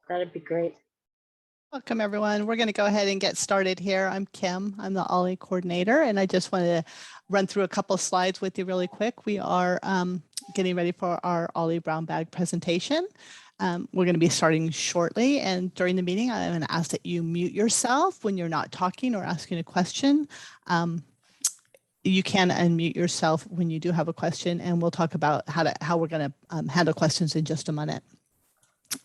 That'd be great. Welcome, everyone. We're going to go ahead and get started here. I'm Kim. I'm the OLLI coordinator, and I just wanted to run through a couple of slides with you really quick. We are getting ready for our OLLI brown bag presentation. We're going to be starting shortly, and during the meeting, I'm going to ask that you mute yourself when you're not talking or asking a question. You can unmute yourself when you do have a question, and we'll talk about how we're going to handle questions in just a minute.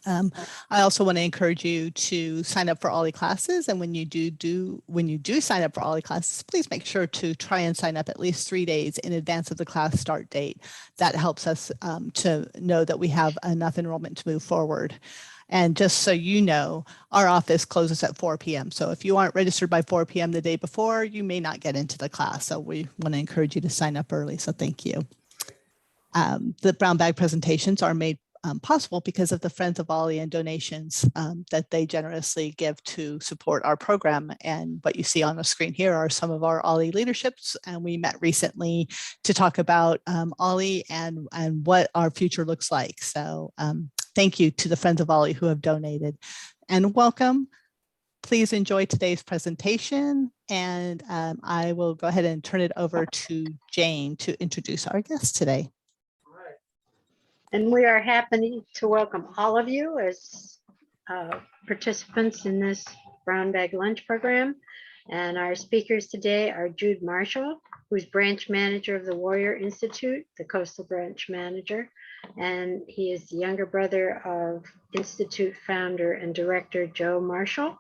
I also want to encourage you to sign up for OLLI classes, and when you do sign up for OLLI classes, please make sure to try and sign up at least 3 days in advance of the class start date. That helps us to know that we have enough enrollment to move forward. And just so you know, our office closes at 4 p.m. So if you aren't registered by 4 p.m. the day before, you may not get into the class. So we want to encourage you to sign up early. So thank you. The brown bag presentations are made possible because of the Friends of OLLI and donations that they generously give to support our program. And what you see on the screen here are some of our OLLI leaderships. And we met recently to talk about OLLI and what our future looks like. So thank you to the Friends of OLLI who have donated, and welcome. Please enjoy today's presentation, and I will go ahead and turn it over to Jane to introduce our guest today. And we are happy to welcome all of you as participants in this brown bag lunch program. And our speakers today are Jude Marshall, who's branch manager of the Warrior Institute, the coastal branch manager. And he is the younger brother of Institute founder and director Joe Marshall.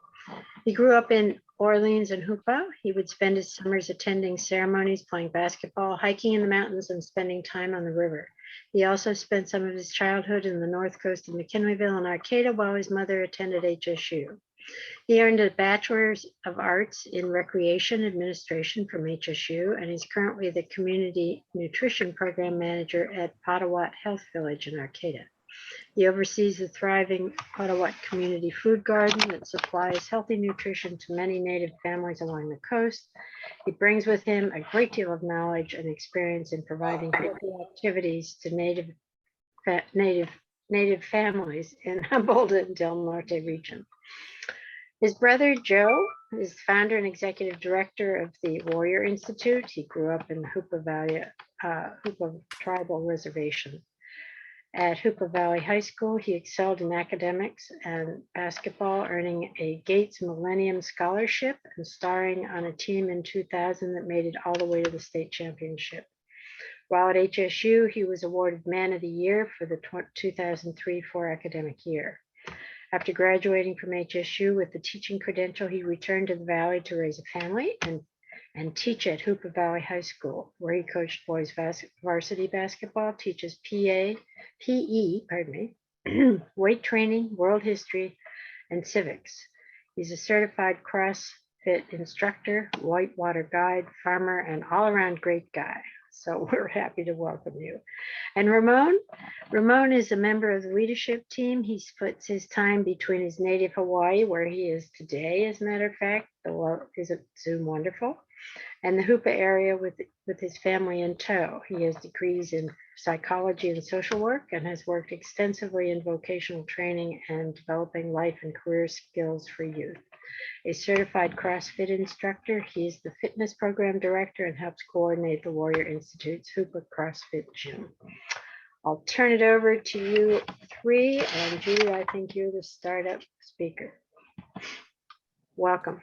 He grew up in Orleans and Hoopa. He would spend his summers attending ceremonies, playing basketball, hiking in the mountains, and spending time on the river. He also spent some of his childhood in the north coast of McKinleyville and Arcata while his mother attended HSU. He earned a Bachelor's of Arts in Recreation Administration from HSU, and he's currently the Community Nutrition Program Manager at Potawat Health Village in Arcata. He oversees the thriving Potawat Community Food Garden that supplies healthy nutrition to many Native families along the coast. He brings with him a great deal of knowledge and experience in providing healthy activities to Native families in Humboldt and Del Norte region. His brother Joe is founder and executive director of the Warrior Institute. He grew up in the Hoopa Valley, Hoopa Tribal Reservation. At Hoopa Valley High School, he excelled in academics and basketball, earning a Gates Millennium Scholarship and starring on a team in 2000 that made it all the way to the state championship. While at HSU, he was awarded Man of the Year for the 2003-04 academic year. After graduating from HSU with the teaching credential, he returned to the Valley to raise a family and teach at Hoopa Valley High School, where he coached boys varsity basketball, teaches PE, weight training, world history, and civics. He's a certified CrossFit instructor, whitewater guide, farmer, and all-around great guy. So we're happy to welcome you. And Ramon is a member of the leadership team. He splits his time between his native Hawaii, where he is today, as a matter of fact, is at Zoom Wonderful, and the Hoopa area with his family in tow. He has degrees in psychology and social work and has worked extensively in vocational training and developing life and career skills for youth. A certified CrossFit instructor, he is the fitness program director and helps coordinate the Warrior Institute's Hoopa CrossFit gym. I'll turn it over to you three, and Judy, I think you're the startup speaker. Welcome.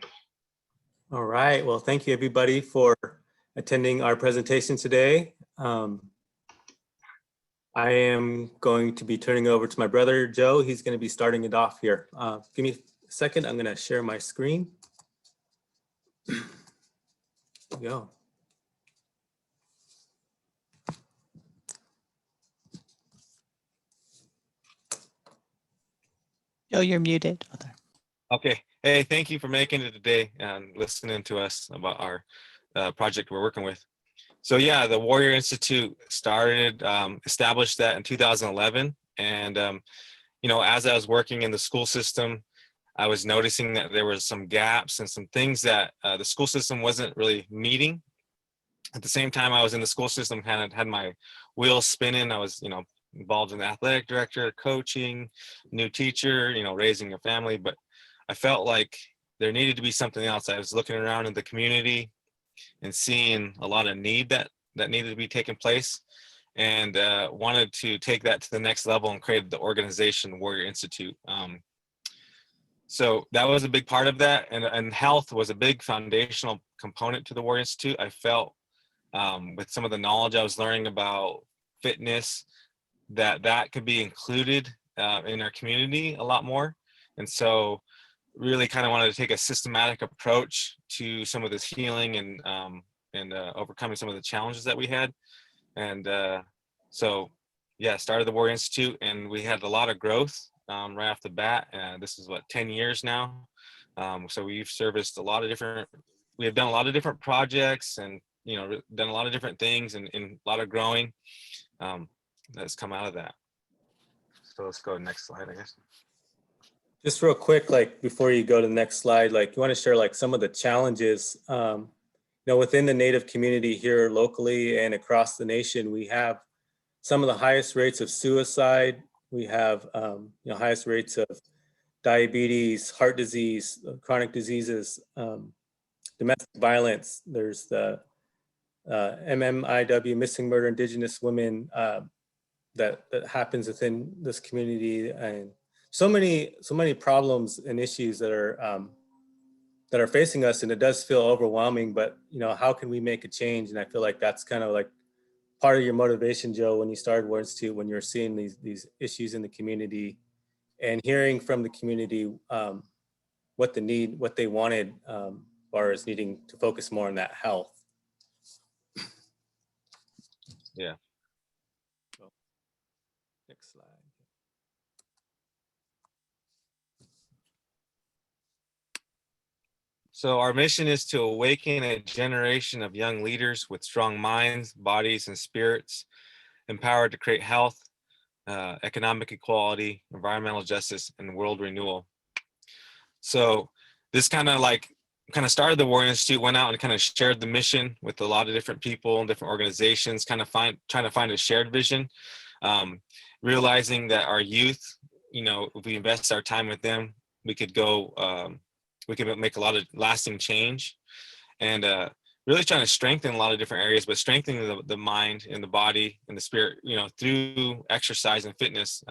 All right, well, thank you everybody for attending our presentation today. I am going to be turning over to my brother, Joe. He's going to be starting it off here. Give me a second, I'm going to share my screen. There we go. Joe, you're muted. Okay. Hey, thank you for making it today and listening to us about our project we're working with. So yeah, the Warrior Institute established that in 2011. And, you know, as I was working in the school system, I was noticing that there was some gaps and some things that the school system wasn't really meeting. At the same time, I was in the school system, kind of had my wheels spinning. I was, you know, involved in the athletic director, coaching, new teacher, raising a family. But I felt like there needed to be something else. I was looking around in the community and seeing a lot of need that needed to be taking place, and wanted to take that to the next level and create the organization Warrior Institute. So that was a big part of that, and health was a big foundational component to the Warrior Institute. I felt with some of the knowledge I was learning about fitness, that could be included in our community a lot more. And so really kind of wanted to take a systematic approach to some of this healing and overcoming some of the challenges that we had. And so yeah, started the Warrior Institute, and we had a lot of growth right off the bat. This is 10 years now. So we've serviced we have done a lot of different projects, and done a lot of different things, and a lot of growing that's come out of that. So let's go to the next slide, I guess. Just real quick, before you go to the next slide, you want to share some of the challenges, within the Native community here locally and across the nation. We have some of the highest rates of suicide. We have, highest rates of diabetes, heart disease, chronic diseases, domestic violence. There's the MMIW, missing murder, Indigenous women, that happens within this community, and so many problems and issues that are facing us, and it does feel overwhelming. But how can we make a change? And I feel like that's kind of part of your motivation, Joe, when you started Warrior Institute, when you're seeing these issues in the community and hearing from the community what they wanted, as far as needing to focus more on that health. Yeah. Next slide. So our mission is to awaken a generation of young leaders with strong minds, bodies, and spirits, empowered to create health, economic equality, environmental justice, and world renewal. So this kind of started the Warrior Institute, went out and kind of shared the mission with a lot of different people and different organizations, trying to find a shared vision, realizing that our youth, if we invest our time with them, we could make a lot of lasting change, and really trying to strengthen a lot of different areas, but strengthening the mind and the body and the spirit, through exercise and fitness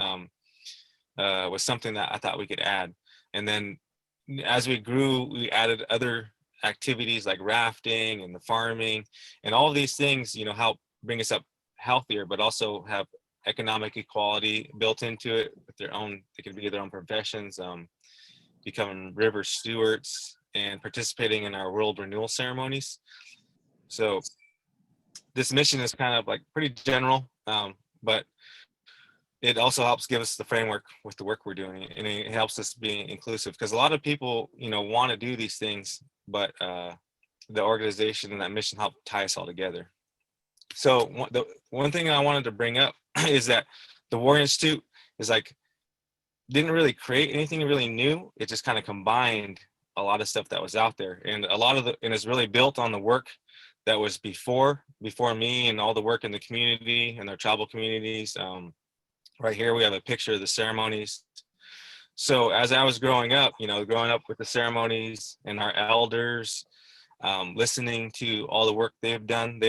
was something that I thought we could add. And then as we grew, we added other activities like rafting and the farming, and all of these things, help bring us up healthier, but also have economic equality built into it with they could be their own professions, becoming river stewards and participating in our world renewal ceremonies. So this mission is kind of pretty general, but it also helps give us the framework with the work we're doing, and it helps us be inclusive, because a lot of people, want to do these things, but the organization and that mission help tie us all together. So the one thing I wanted to bring up is that the Warrior Institute is didn't really create anything really new. It just kind of combined a lot of stuff that was out there, and and is really built on the work that was before me, and all the work in the community and their tribal communities. Right here we have a picture of the ceremonies. So as I was growing up with the ceremonies and our elders, listening to all the work they've done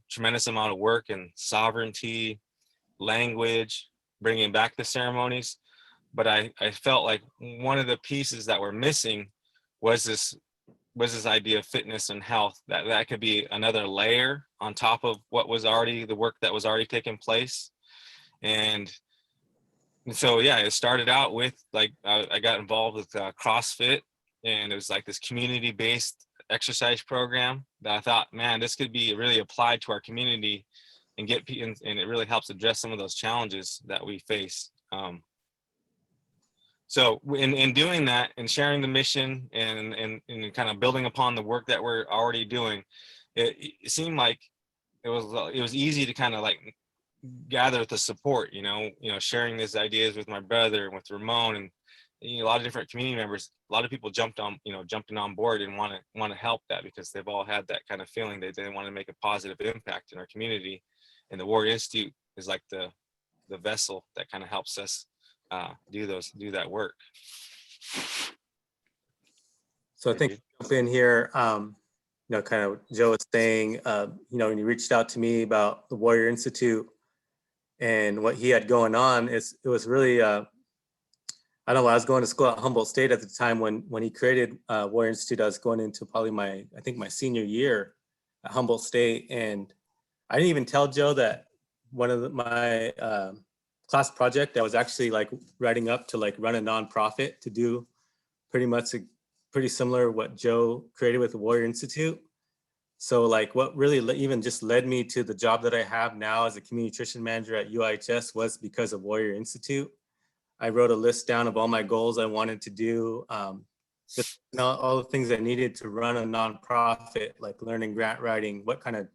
tremendous amount of work in sovereignty, language, bringing back the ceremonies. But I felt like one of the pieces that were missing was this idea of fitness and health, that could be another layer on top of what was already the work that was already taking place. And so, yeah, it started out with I got involved with CrossFit, and it was this community-based exercise program that I thought, man, this could be really applied to our community and and it really helps address some of those challenges that we face. So in doing that and sharing the mission and kind of building upon the work that we're already doing, it seemed like it was easy to kind of gather the support, sharing these ideas with my brother and with Ramon, and a lot of different community members. A lot of people jumped on board and want to help that, because they've all had that kind of feeling that they want to make a positive impact in our community. And the Warrior Institute is the the vessel that kind of helps us do that work. So I think jump in here, you know, kind of Joe was saying, you know, when you reached out to me about the Warrior Institute and what he had going on, it was really, I don't know, I was going to school at Humboldt State at the time when he created Warrior Institute. I was going into probably my senior year at Humboldt State. And I didn't even tell Joe that one of my class project, I was actually like writing up to like run a nonprofit to do pretty similar what Joe created with the Warrior Institute. So like what really even just led me to the job that I have now as a community nutrition manager at UIHS was because of Warrior Institute. I wrote a list down of all my goals I wanted to do, just all the things I needed to run a nonprofit, like learning grant writing, what kind of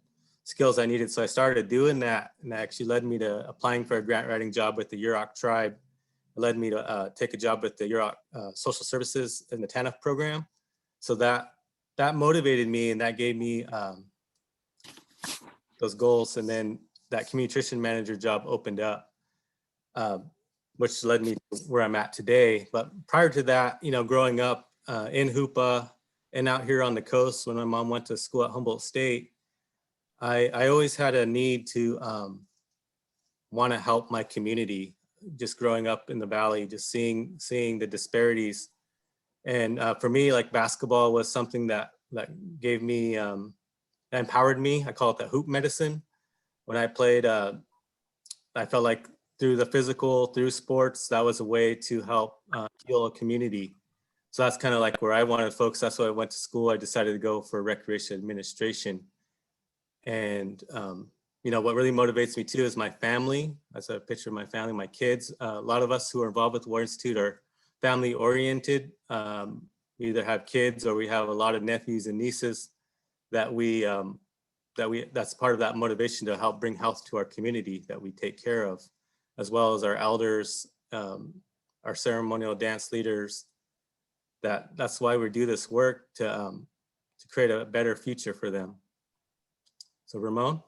skills I needed. So I started doing that, and that actually led me to applying for a grant writing job with the Yurok tribe. It led me to take a job with the Yurok Social Services in the TANF program. So that motivated me, and that gave me those goals. And then that community nutrition manager job opened up, which led me to where I'm at today. But prior to that, you know, growing up in Hoopa and out here on the coast, when my mom went to school at Humboldt State, I always had a need to want to help my community. Just growing up in the Valley, just seeing the disparities. And for me, like basketball was something that gave me, that empowered me. I call it the hoop medicine. When I played, I felt like through the physical, through sports, that was a way to help heal a community. So that's kind of like where I wanted to focus. That's why I went to school. I decided to go for recreation administration. And you know, what really motivates me too is my family. That's a picture of my family, my kids. A lot of us who are involved with Warrior Institute are family oriented. We either have kids or we have a lot of nephews and nieces that that's part of that motivation to help bring health to our community that we take care of, as well as our elders, our ceremonial dance leaders. That's why we do this work to create a better future for them. So Ramon.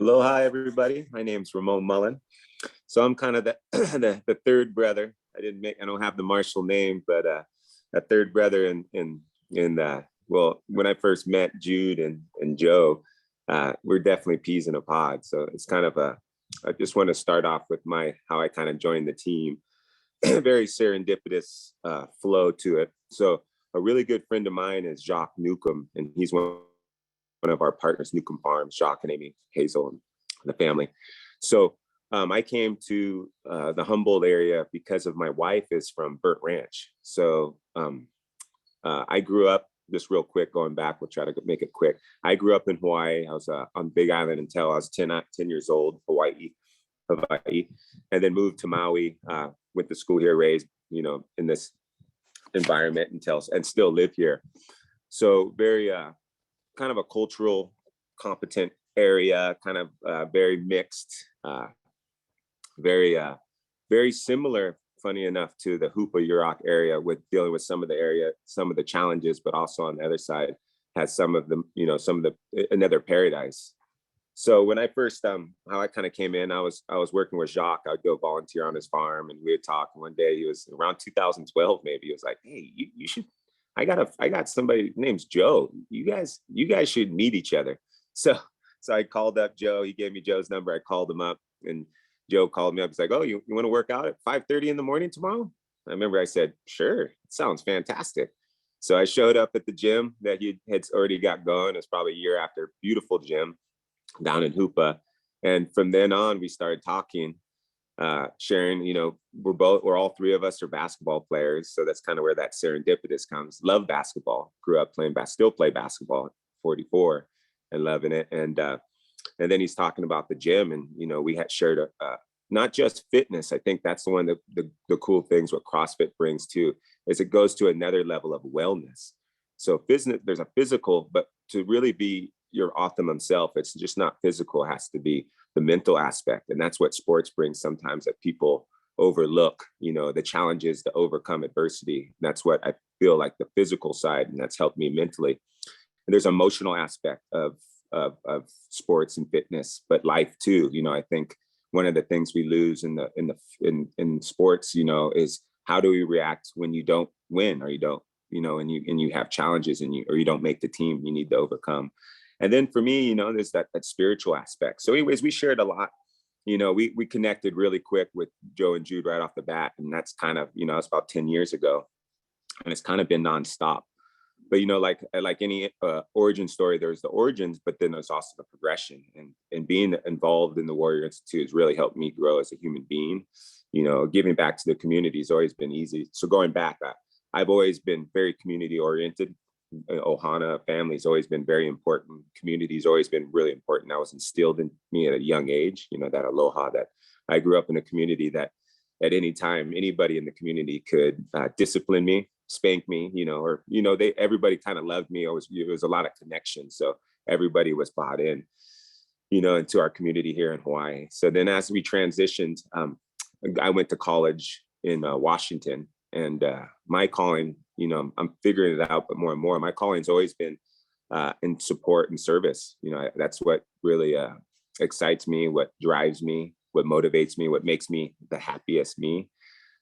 Aloha, everybody. My name's Ramon Mullen. So I'm kind of the the third brother. I don't have the Marshall name, but a third brother well, when I first met Jude and Joe, we're definitely peas in a pod. So it's kind of I just want to start off with how I kind of joined the team. Very serendipitous flow to it. So a really good friend of mine is Jacques Newcomb, and he's one of our partners, Newcomb Farms, Jacques and Amy Hazel and the family. So I came to the Humboldt area because of my wife is from Burt Ranch. So I grew up, just real quick, going back, we'll try to make it quick. I grew up in Hawaii. I was on Big Island until I was 10 years old, Hawaii, and then moved to Maui, went to school here, raised, you know, in this environment and still live here. So very kind of a cultural, competent area, kind of very mixed, very similar, funny enough, to the Hoopa Yurok area, with dealing with some of the challenges, but also on the other side has some of the another paradise. So when I first how I kind of came in, I was working with Jacques. I'd go volunteer on his farm, and we would talk. One day, he was around 2012, maybe. He was like, "Hey, you should. I got somebody name's Joe. You guys should meet each other." So I called up Joe. He gave me Joe's number. I called him up, and Joe called me up. He's like, "Oh, you want to work out at 5:30 in the morning tomorrow?" I remember I said, "Sure, it sounds fantastic." So I showed up at the gym that he had already got going. It's probably a year after. Beautiful gym down in Hoopa. And from then on, we started talking, sharing, you know, we're all three of us are basketball players. So that's kind of where that serendipitous comes. Love basketball, grew up playing still play basketball at 44 and loving it. And then he's talking about the gym, and, you know, we had shared not just fitness. I think that's the one of the cool things what CrossFit brings too, is it goes to another level of wellness. So business, there's a physical, but to really be your optimum self, it's just not physical, it has to be the mental aspect. And that's what sports brings sometimes that people overlook, you know, the challenges to overcome adversity. That's what I feel like the physical side, and that's helped me mentally. And there's an emotional aspect of of sports and fitness, but life too. You know, I think one of the things we lose in sports, you know, is how do we react when you don't win, or you don't, you know, and you have challenges, and you don't make the team you need to overcome. And then for me, you know, there's that spiritual aspect. So anyways, we shared a lot. You know, we connected really quick with Joe and Jude right off the bat. And that's kind of, you know, it's about 10 years ago. And it's kind of been nonstop. But, you know, like any origin story, there's the origins, but then there's also the progression. And being involved in the Warrior Institute has really helped me grow as a human being. You know, giving back to the community has always been easy. So going back, I've always been very community oriented. Ohana family has always been very important. Community has always been really important. That was instilled in me at a young age, you know, that aloha, that I grew up in a community that at any time, anybody in the community could discipline me, spank me, you know, or, you know, everybody kind of loved me. It was a lot of connection. So everybody was bought in, you know, into our community here in Hawaii. So then as we transitioned, I went to college in Washington, and my calling, you know, I'm figuring it out, but more and more, my calling's always been in support and service. You know, that's what really excites me, what drives me, what motivates me, what makes me the happiest me.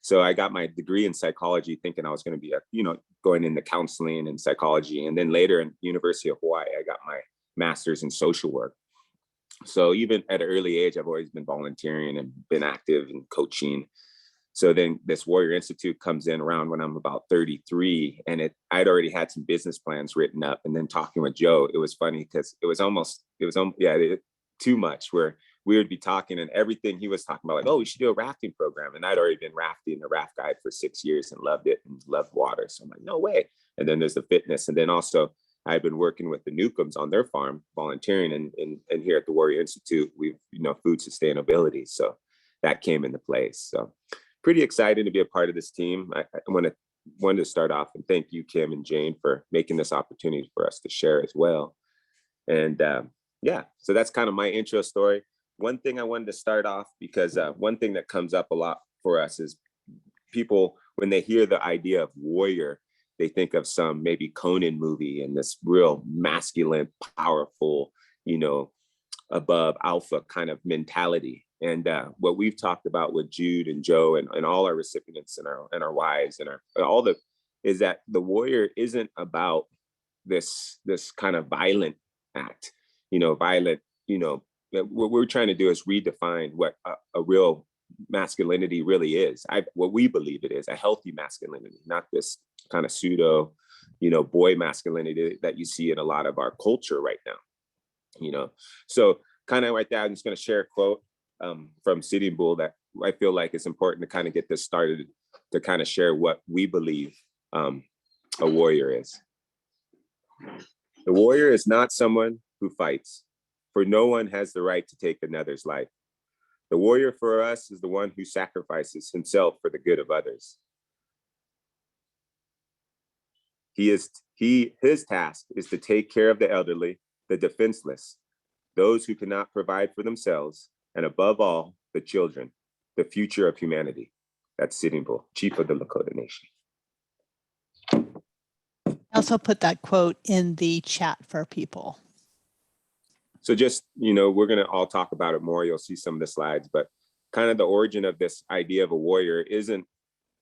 So I got my degree in psychology thinking I was going to be, you know, going into counseling and psychology. And then later in University of Hawaii, I got my master's in social work. So even at an early age, I've always been volunteering and been active in coaching. So then this Warrior Institute comes in around when I'm about 33, and I'd already had some business plans written up. And then talking with Joe, it was funny because it was too much, where we would be talking and everything he was talking about, like, oh, we should do a rafting program. And I'd already been rafting, a raft guide for 6 years, and loved it and loved water. So I'm like, no way. And then there's the fitness. And then also I've been working with the Newcombs on their farm, volunteering, and here at the Warrior Institute, we've, you know, food sustainability. So that came into place. So pretty excited to be a part of this team. I wanted to start off and thank you, Kim and Jane, for making this opportunity for us to share as well. And yeah, so that's kind of my intro story. One thing I wanted to start off, because one thing that comes up a lot for us is people, when they hear the idea of warrior, they think of some maybe Conan movie and this real masculine, powerful, you know, above alpha kind of mentality. And what we've talked about with Jude and Joe and all our recipients and our wives and is that the warrior isn't about this kind of violent act, you know, what we're trying to do is redefine what a real masculinity really is. What we believe it is, a healthy masculinity, not this kind of pseudo, you know, boy masculinity that you see in a lot of our culture right now, you know. So kind of right there, I'm just going to share a quote from Sitting Bull that I feel like it's important to kind of get this started, to kind of share what we believe a warrior is. The warrior is not someone who fights, for no one has the right to take another's life. The warrior for us is the one who sacrifices himself for the good of others. His task is to take care of the elderly, the defenseless, those who cannot provide for themselves, and above all, the children, the future of humanity. That's Sitting Bull, Chief of the Lakota Nation. I also put that quote in the chat for people. So just, you know, we're going to all talk about it more. You'll see some of the slides, but kind of the origin of this idea of a warrior isn't,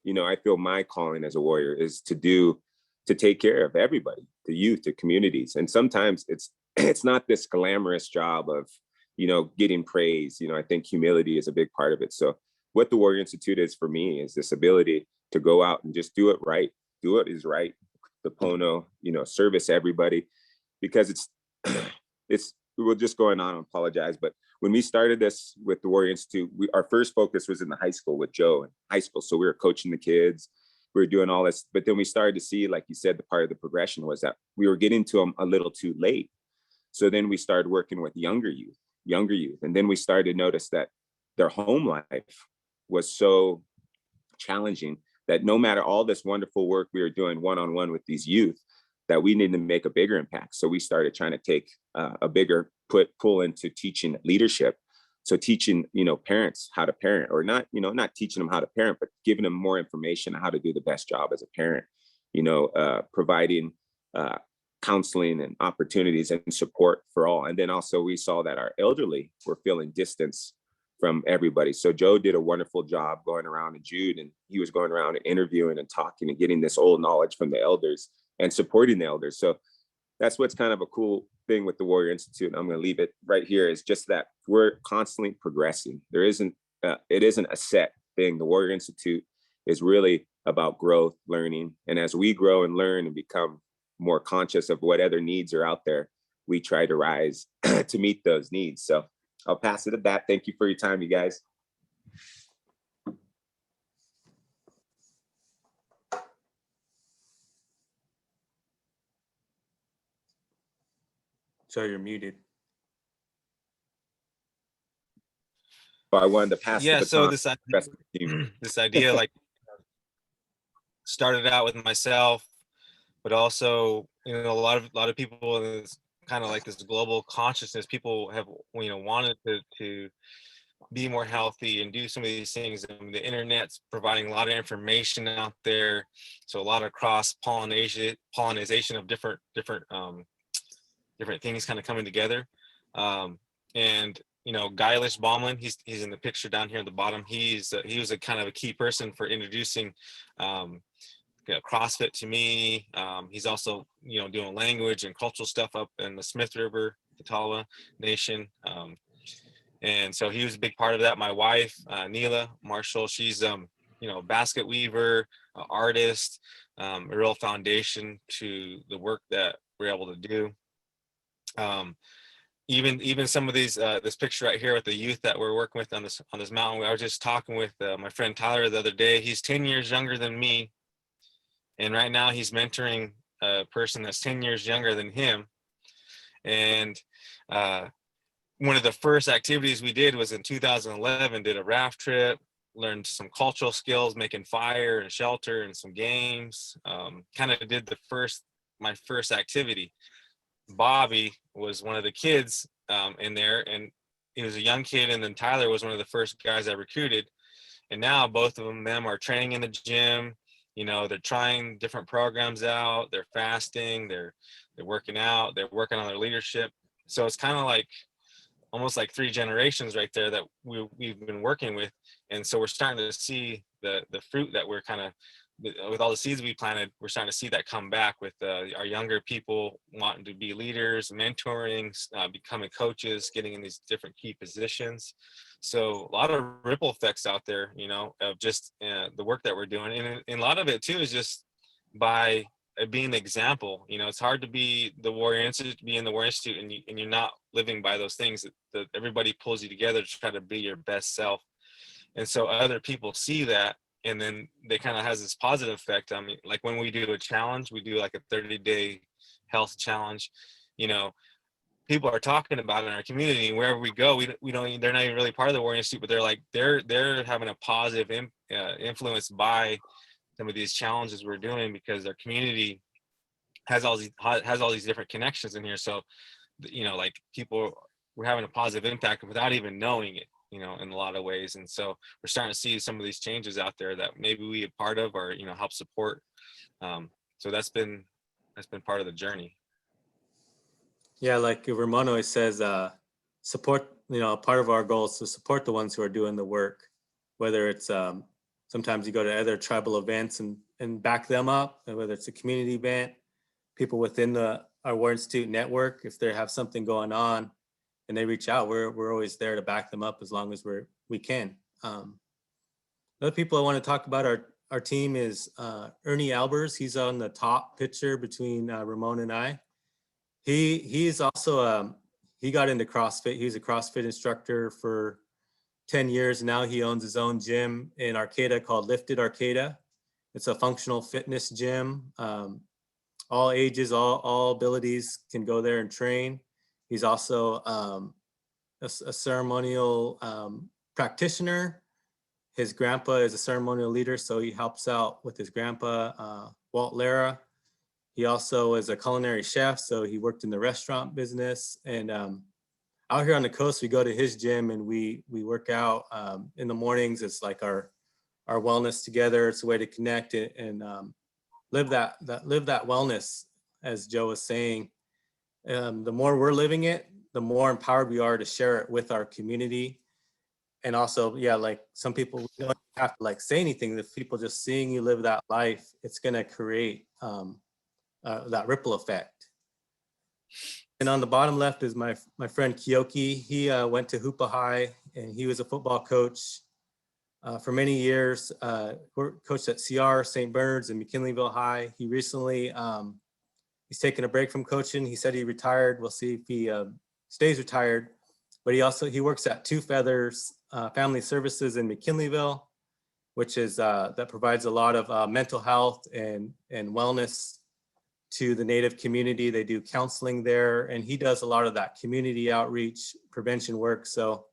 you know, I feel my calling as a warrior is to take care of everybody, the youth, the communities. And sometimes it's not this glamorous job of, you know, getting praise. You know, I think humility is a big part of it. So what the Warrior Institute is for me is this ability to go out and just do it right. Do what is right. The Pono, you know, service everybody, because we're just going on, I apologize. But when we started this with the Warrior Institute, our first focus was in the high school with Joe in high school. So we were coaching the kids, we were doing all this, but then we started to see, like you said, the part of the progression was that we were getting to them a little too late. So then we started working with younger youth. And then we started to notice that their home life was so challenging that no matter all this wonderful work we were doing one-on-one with these youth, that we needed to make a bigger impact. So we started trying to take a bigger pull into teaching leadership. So teaching, you know, parents how to parent, or not, you know, not teaching them how to parent, but giving them more information on how to do the best job as a parent, you know, providing counseling and opportunities and support for all. And then also we saw that our elderly were feeling distance from everybody. So Joe did a wonderful job going around, and Jude, and he was going around and interviewing and talking and getting this old knowledge from the elders and supporting the elders. So that's what's kind of a cool thing with the Warrior Institute. I'm going to leave it right here, is just that we're constantly progressing. There isn't, it isn't a set thing. The Warrior Institute is really about growth, learning. And as we grow and learn and become more conscious of what other needs are out there, we try to rise to meet those needs. So I'll pass it at that. Thank you for your time, you guys. So you're muted. So I wanted to pass Yeah, the so baton to the rest of the team. this idea like started out with myself, but also, you know, a lot of people, is kind of like this global consciousness. People have, you know, wanted to be more healthy and do some of these things. And the internet's providing a lot of information out there, so a lot of cross pollination of different things kind of coming together. And you know, Guilish Baumlin, he's in the picture down here at the bottom. He was a kind of a key person for introducing you know, CrossFit to me. He's also, you know, doing language and cultural stuff up in the Smith River, Catawba Nation. And so he was a big part of that. My wife, Neela Marshall, she's, you know, basket weaver, artist, a real foundation to the work that we're able to do. Even some of these, this picture right here with the youth that we're working with on this mountain. I was just talking with my friend Tyler the other day. He's 10 years younger than me. And right now he's mentoring a person that's 10 years younger than him. And one of the first activities we did was in 2011, did a raft trip, learned some cultural skills, making fire and shelter and some games. Kind of did my first activity. Bobby was one of the kids in there, and he was a young kid. And then Tyler was one of the first guys I recruited. And now both of them are training in the gym. You know, they're trying different programs out. They're fasting. They're working out. They're working on their leadership. So it's kind of like almost like 3 generations right there that we've been working with. And so we're starting to see the fruit that we're kind of, with all the seeds we planted, we're starting to see that come back with our younger people wanting to be leaders, mentoring, becoming coaches, getting in these different key positions. So a lot of ripple effects out there, you know, of just the work that we're doing. And a lot of it too is just by being the example. You know, it's hard to be the Warrior Institute, be in the Warrior Institute, and you're not living by those things that everybody pulls you together to try to be your best self. And so other people see that, and then they kind of has this positive effect. I mean, like when we do a challenge, we do like a 30-day health challenge, you know, people are talking about it in our community. Wherever we go, we don't, they're not even really part of the Warrior Institute, but they're like, they're having a positive influence by some of these challenges we're doing, because their community has all these different connections in here. So, you know, like we're having a positive impact without even knowing it, you know, in a lot of ways. And so we're starting to see some of these changes out there that maybe we are part of, or, you know, help support. So that's been part of the journey. Yeah, like Ramon always says, support, you know, part of our goal is to support the ones who are doing the work, whether it's sometimes you go to other tribal events and back them up, and whether it's a community event, people within our Warrior Institute network, if they have something going on and they reach out, we're always there to back them up as long as we can. Other people I want to talk about our team is Ernie Albers. He's on the top picture between Ramon and I. He's also he got into CrossFit. He was a CrossFit instructor for 10 years. Now he owns his own gym in Arcata called Lifted Arcata. It's a functional fitness gym. All ages, all abilities can go there and train. He's also a ceremonial practitioner. His grandpa is a ceremonial leader, so he helps out with his grandpa, Walt Lara. He also is a culinary chef, so he worked in the restaurant business. And out here on the coast, we go to his gym and we work out in the mornings. It's like our wellness together. It's a way to connect and live that wellness as Joe was saying, the more we're living it, the more empowered we are to share it with our community. And also, yeah, like some people, we don't have to like say anything. If people just seeing you live that life, it's going to create that ripple effect. And on the bottom left is my friend Kyoki. He went to Hoopa High, and he was a football coach for many years. Coached at CR, St. Bernard's, and McKinleyville High. He recently, he's taken a break from coaching. He said he retired. We'll see if he stays retired. But he works at Two Feathers Family Services in McKinleyville, which is that provides a lot of mental health and wellness to the Native community. They do counseling there, and he does a lot of that community outreach prevention work. So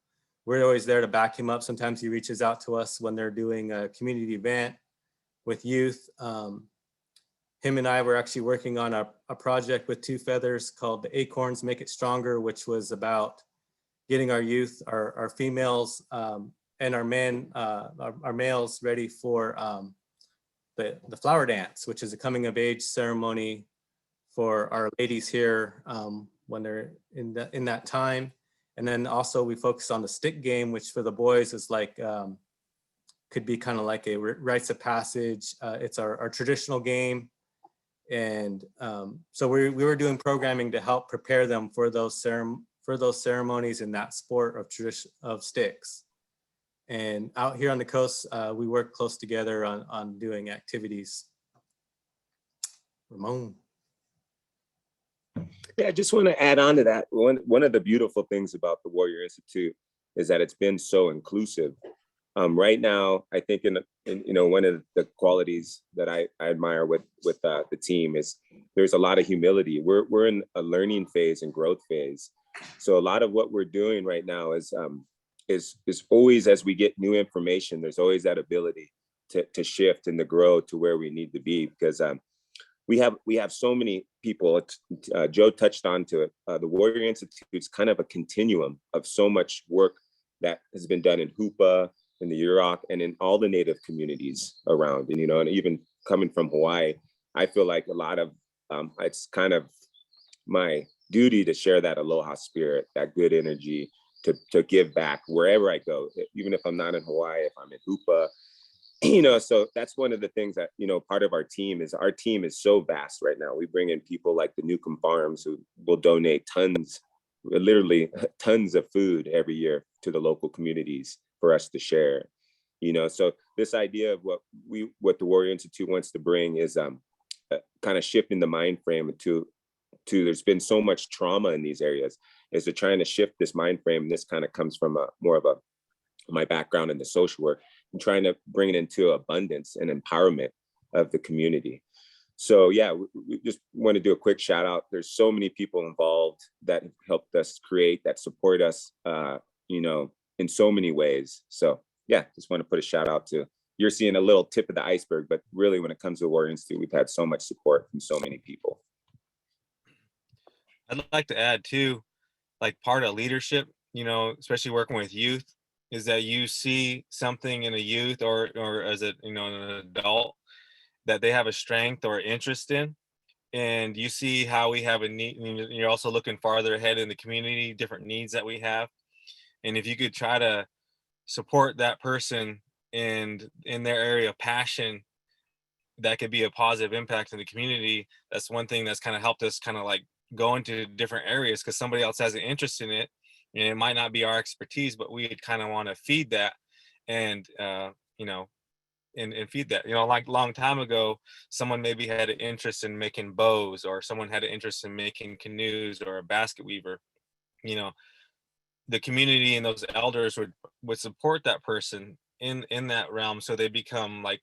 we're always there to back him up. Sometimes he reaches out to us when they're doing a community event with youth. Him and I were actually working on a project with Two Feathers called the Acorns Make It Stronger, which was about getting our youth, our females, and our men, our males ready for the flower dance, which is a coming of age ceremony for our ladies here when they're in that time. And then also we focus on the stick game, which for the boys is like, could be kind of like a rites of passage. It's our traditional game. And so we were doing programming to help prepare them for those ceremonies in that sport of sticks. And out here on the coast, we work close together on doing activities. Ramon. Yeah, I just want to add on to that. One of the beautiful things about the Warrior Institute is that it's been so inclusive. Right now, I think in one of the qualities that I admire with the team is there's a lot of humility. We're in a learning phase and growth phase. So a lot of what we're doing right now is always, as we get new information, there's always that ability to shift and to grow to where we need to be, because we have so many people. Joe touched on to it. The Warrior Institute is kind of a continuum of so much work that has been done in Hoopa, in the Yurok, and in all the Native communities around. And and even coming from Hawaii, I feel like a lot of it's kind of my duty to share that aloha spirit, that good energy, to give back wherever I go, even if I'm not in Hawaii, if I'm in Hoopa. So that's one of the things that, part of our team is so vast right now. We bring in people like the Newcomb Farms, who will donate literally tons of food every year to the local communities for us to share. So this idea of what the Warrior Institute wants to bring is kind of shifting the mind frame to there's been so much trauma in these areas, is to trying to shift this mind frame. This kind of comes from more of my background in the social work, and trying to bring it into abundance and empowerment of the community. So yeah, we just want to do a quick shout out. There's so many people involved that have helped us create, that support us, in so many ways. So yeah, just want to put a shout out to, you're seeing a little tip of the iceberg, but really when it comes to the Warrior Institute, we've had so much support from so many people. I'd like to add too, like part of leadership, especially working with youth, is that you see something in a youth or as an adult that they have a strength or interest in, and you see how we have a need. You're also looking farther ahead in the community, different needs that we have, and if you could try to support that person and in their area of passion, that could be a positive impact in the community. That's one thing that's kind of helped us kind of like go into different areas, because somebody else has an interest in it, and it might not be our expertise, but we kind of want to feed that and and feed that. Like long time ago, someone maybe had an interest in making bows, or someone had an interest in making canoes, or a basket weaver. The community and those elders would support that person in that realm, so they become like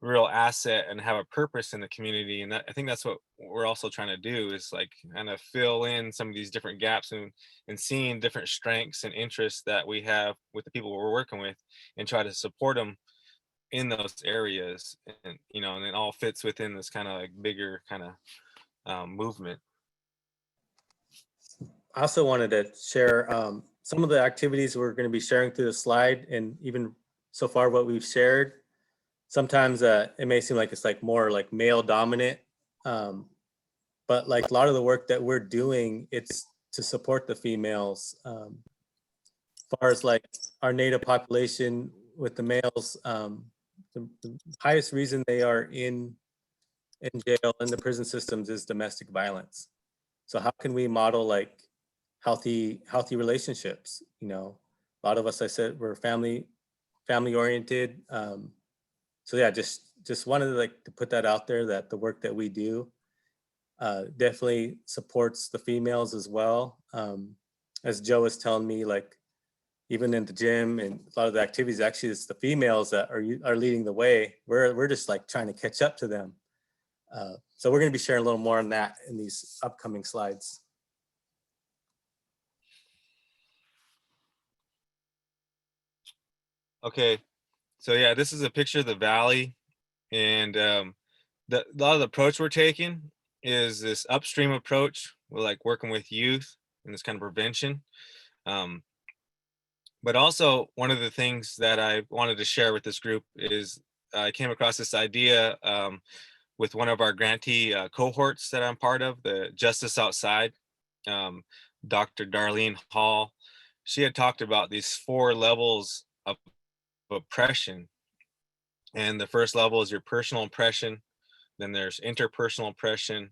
real asset and have a purpose in the community. And I think that's what we're also trying to do, is like kind of fill in some of these different gaps and seeing different strengths and interests that we have with the people we're working with, and try to support them in those areas. And and it all fits within this kind of like bigger kind of movement. I also wanted to share some of the activities we're going to be sharing through the slide, and even so far what we've shared. Sometimes it may seem like it's like more like male dominant but like a lot of the work that we're doing, it's to support the females. As far as like our Native population with the males, the highest reason they are in jail in the prison systems is domestic violence. So how can we model like healthy relationships? You know, a lot of us, I said, we're family oriented. So yeah, just wanted to put that out there, that the work that we do definitely supports the females as well. As Joe was telling me, like even in the gym and a lot of the activities, actually it's the females that are leading the way. We're just like trying to catch up to them. So we're going to be sharing a little more on that in these upcoming slides. Okay, so yeah, this is a picture of the valley, and a lot of the approach we're taking is this upstream approach. We're like working with youth and this kind of prevention. But also one of the things that I wanted to share with this group is I came across this idea with one of our grantee cohorts that I'm part of, the Justice Outside, Dr. Darlene Hall. She had talked about these 4 levels of oppression. And the first level is your personal oppression. Then there's interpersonal oppression,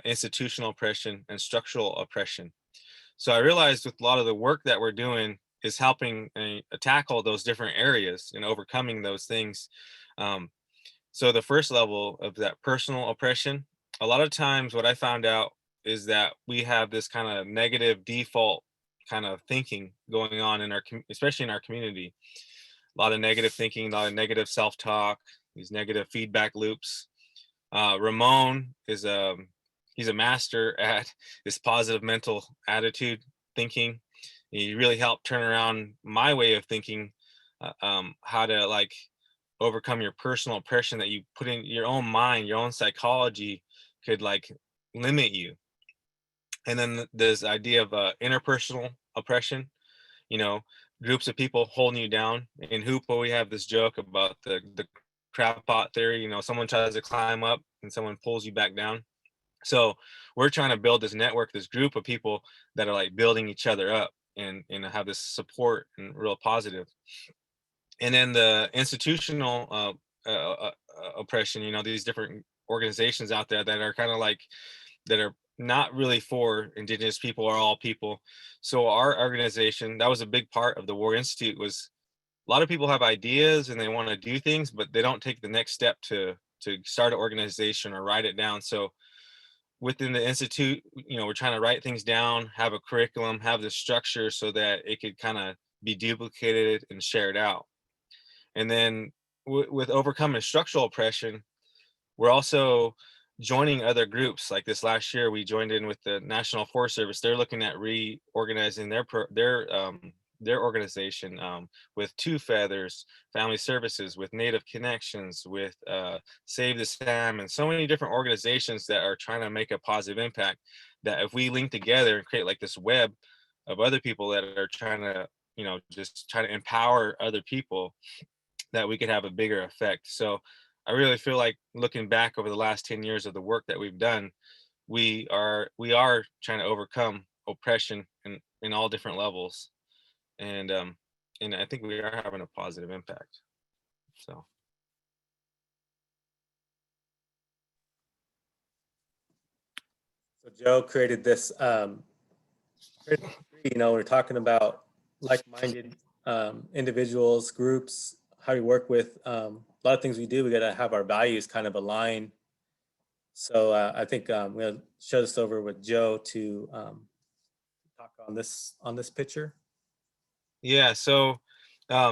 institutional oppression, and structural oppression. So I realized with a lot of the work that we're doing is helping tackle those different areas and overcoming those things. So the first level of that personal oppression, a lot of times what I found out is that we have this kind of negative default kind of thinking going on in especially in our community. A lot of negative thinking, a lot of negative self-talk, these negative feedback loops. Ramon is he's a master at this positive mental attitude thinking. He really helped turn around my way of thinking, how to like overcome your personal oppression that you put in your own mind, your own psychology could like limit you. And then this idea of interpersonal oppression, you know, groups of people holding you down. In Hoopa, we have this joke about the crab pot theory. You know, someone tries to climb up and someone pulls you back down. So we're trying to build this network, this group of people that are like building each other up and have this support and real positive. And then the institutional oppression, you know, these different organizations out there that are kind of like, that are not really for Indigenous people or all people. So our organization, that was a big part of the War Institute, was a lot of people have ideas and they want to do things, but they don't take the next step to start an organization or write it down. So within the Institute, you know, we're trying to write things down, have a curriculum, have the structure so that it could kind of be duplicated and shared out. And then with overcoming structural oppression, we're also joining other groups. Like this last year, we joined in with the National Forest Service. They're looking at reorganizing their organization with Two Feathers, Family Services, with Native Connections, with Save the Sam, and so many different organizations that are trying to make a positive impact. That if we link together and create like this web of other people that are trying to, you know, just try to empower other people, that we could have a bigger effect. So I really feel like looking back over the last 10 years of the work that we've done, we are trying to overcome oppression in all different levels. And I think we are having a positive impact. So Joe created this, you know, we're talking about like-minded individuals, groups, how we work with a lot of things we do. We got to have our values kind of align. So I think I'm going to show this over with Joe to talk on this picture. yeah, so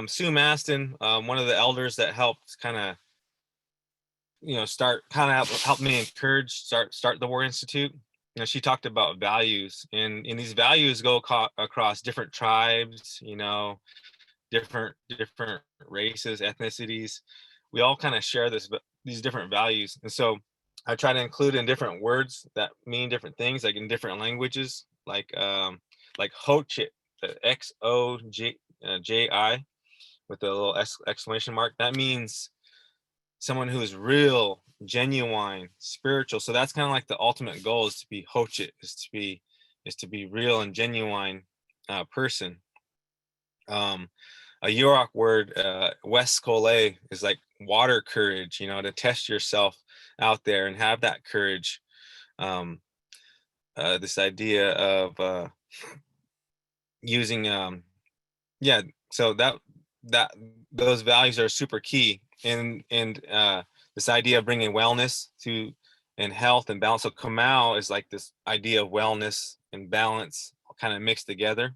Sue Maston, one of the elders that helped kind of, you know, help me encourage start the War Institute. You know, she talked about values, and these values go across different tribes, you know, different races, ethnicities. We all kind of share these different values, and so I try to include in different words that mean different things, like in different languages, like Hochit, the XOJI with the little exclamation mark. That means someone who is real genuine, spiritual. So that's kind of like the ultimate goal, is to be hochit, is to be real and genuine person. A Yurok word, West Cole, is like water courage, you know, to test yourself out there and have that courage. This idea of using, yeah, so that those values are super key. And this idea of bringing wellness to and health and balance. So Kamau is like this idea of wellness and balance kind of mixed together.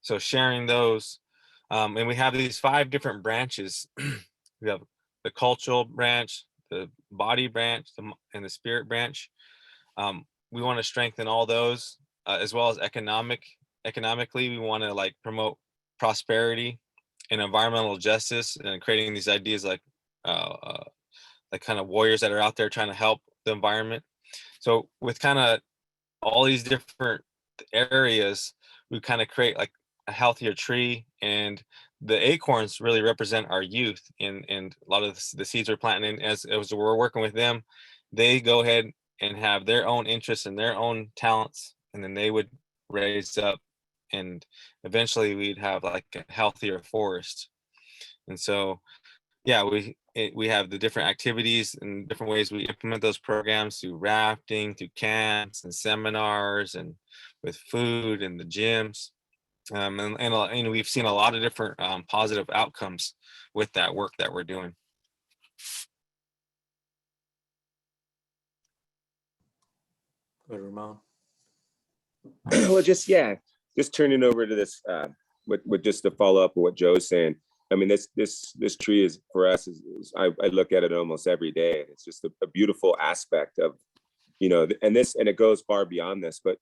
So sharing those, and we have these 5 different branches. We have the cultural branch, the body branch, and the spirit branch. We want to strengthen all those, as well as economically. We want to like promote prosperity and environmental justice, and creating these ideas like kind of warriors that are out there trying to help the environment. So with kind of all these different areas, we kind of create like a healthier tree, and the acorns really represent our youth, and a lot of the seeds we're planting. And as we're working with them, they go ahead and have their own interests and their own talents, and then they would raise up, and eventually we'd have like a healthier forest. And so, yeah, we have the different activities and different ways we implement those programs, through rafting, through camps and seminars, and with food and the gyms. And we've seen a lot of different positive outcomes with that work that we're doing. Go ahead, Ramon. Well, just turning over to this, with just to follow up with what Joe's saying. I mean, this tree is, for us, I look at it almost every day. It's just a beautiful aspect of, you know, and it goes far beyond this, but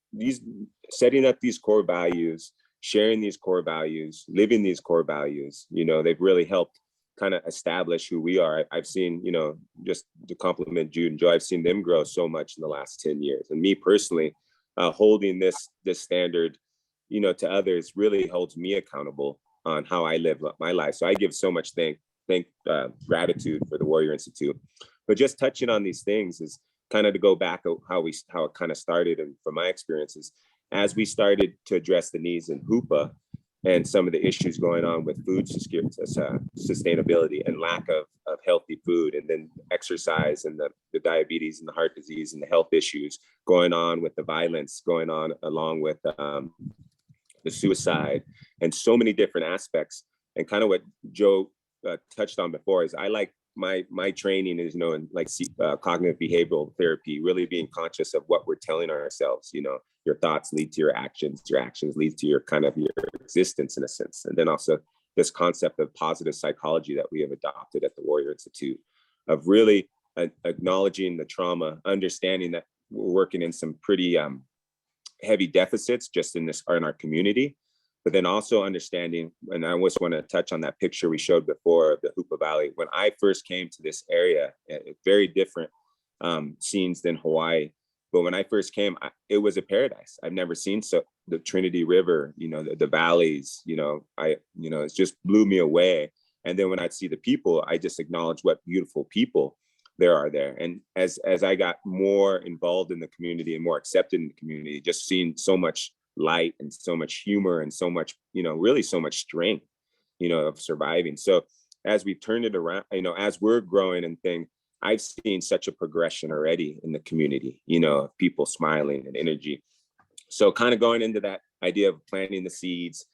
setting up these core values, sharing these core values, living these core values, you know, they've really helped kind of establish who we are. I've seen, you know, just to compliment Jude and Joe, I've seen them grow so much in the last 10 years. And me personally, holding this standard, you know, to others really holds me accountable on how I live my life. So I give so much gratitude for the Warrior Institute. But just touching on these things is kind of to go back how it kind of started, and from my experiences, as we started to address the needs in Hoopa and some of the issues going on with food sustainability and lack of healthy food, and then exercise and the diabetes and the heart disease and the health issues going on, with the violence going on, along with the suicide, and so many different aspects. And kind of what Joe touched on before is, I like my training is, you know, in like cognitive behavioral therapy, really being conscious of what we're telling ourselves. You know, your thoughts lead to your actions lead to your existence, in a sense. And then also this concept of positive psychology that we have adopted at the Warrior Institute, of really acknowledging the trauma, understanding that we're working in some pretty heavy deficits just in our community, but then also understanding, and I just want to touch on that picture we showed before of the Hoopa Valley. When I first came to this area, very different scenes than Hawaii, but when I first came, it was a paradise. I've never seen the Trinity River, you know, the valleys, you know, it just blew me away. And then when I'd see the people, I just acknowledge what beautiful people there are there. And as I got more involved in the community and more accepted in the community, just seeing so much light and so much humor and so much, you know, really so much strength, you know, of surviving. So as we turned it around, you know, as we're growing and things, I've seen such a progression already in the community, you know, people smiling and energy. So kind of going into that idea of planting the seeds,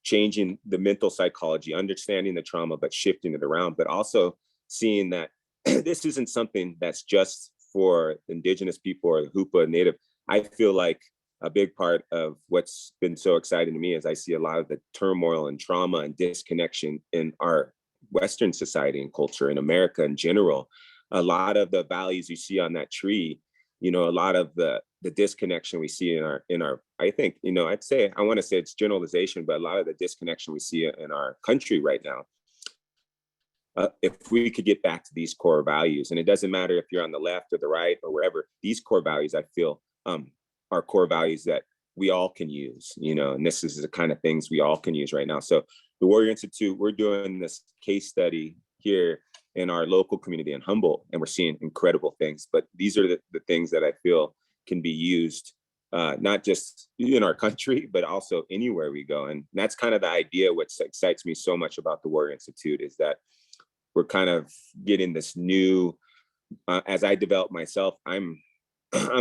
changing the mental psychology, understanding the trauma, but shifting it around, but also seeing that this isn't something that's just for Indigenous people or the Hoopa Native. I feel like a big part of what's been so exciting to me is I see a lot of the turmoil and trauma and disconnection in our Western society and culture, in America in general. A lot of the values you see on that tree, you know, a lot of the disconnection we see in our, I think, you know, I want to say it's generalization, but a lot of the disconnection we see in our country right now. If we could get back to these core values, and it doesn't matter if you're on the left or the right or wherever, these core values, I feel, are core values that we all can use, you know, and this is the kind of things we all can use right now. So the Warrior Institute, we're doing this case study here in our local community in Humboldt, and we're seeing incredible things. But these are the things that I feel can be used, not just in our country, but also anywhere we go. And that's kind of the idea. What excites me so much about the Warrior Institute is that we're kind of getting this new, as I develop myself, I'm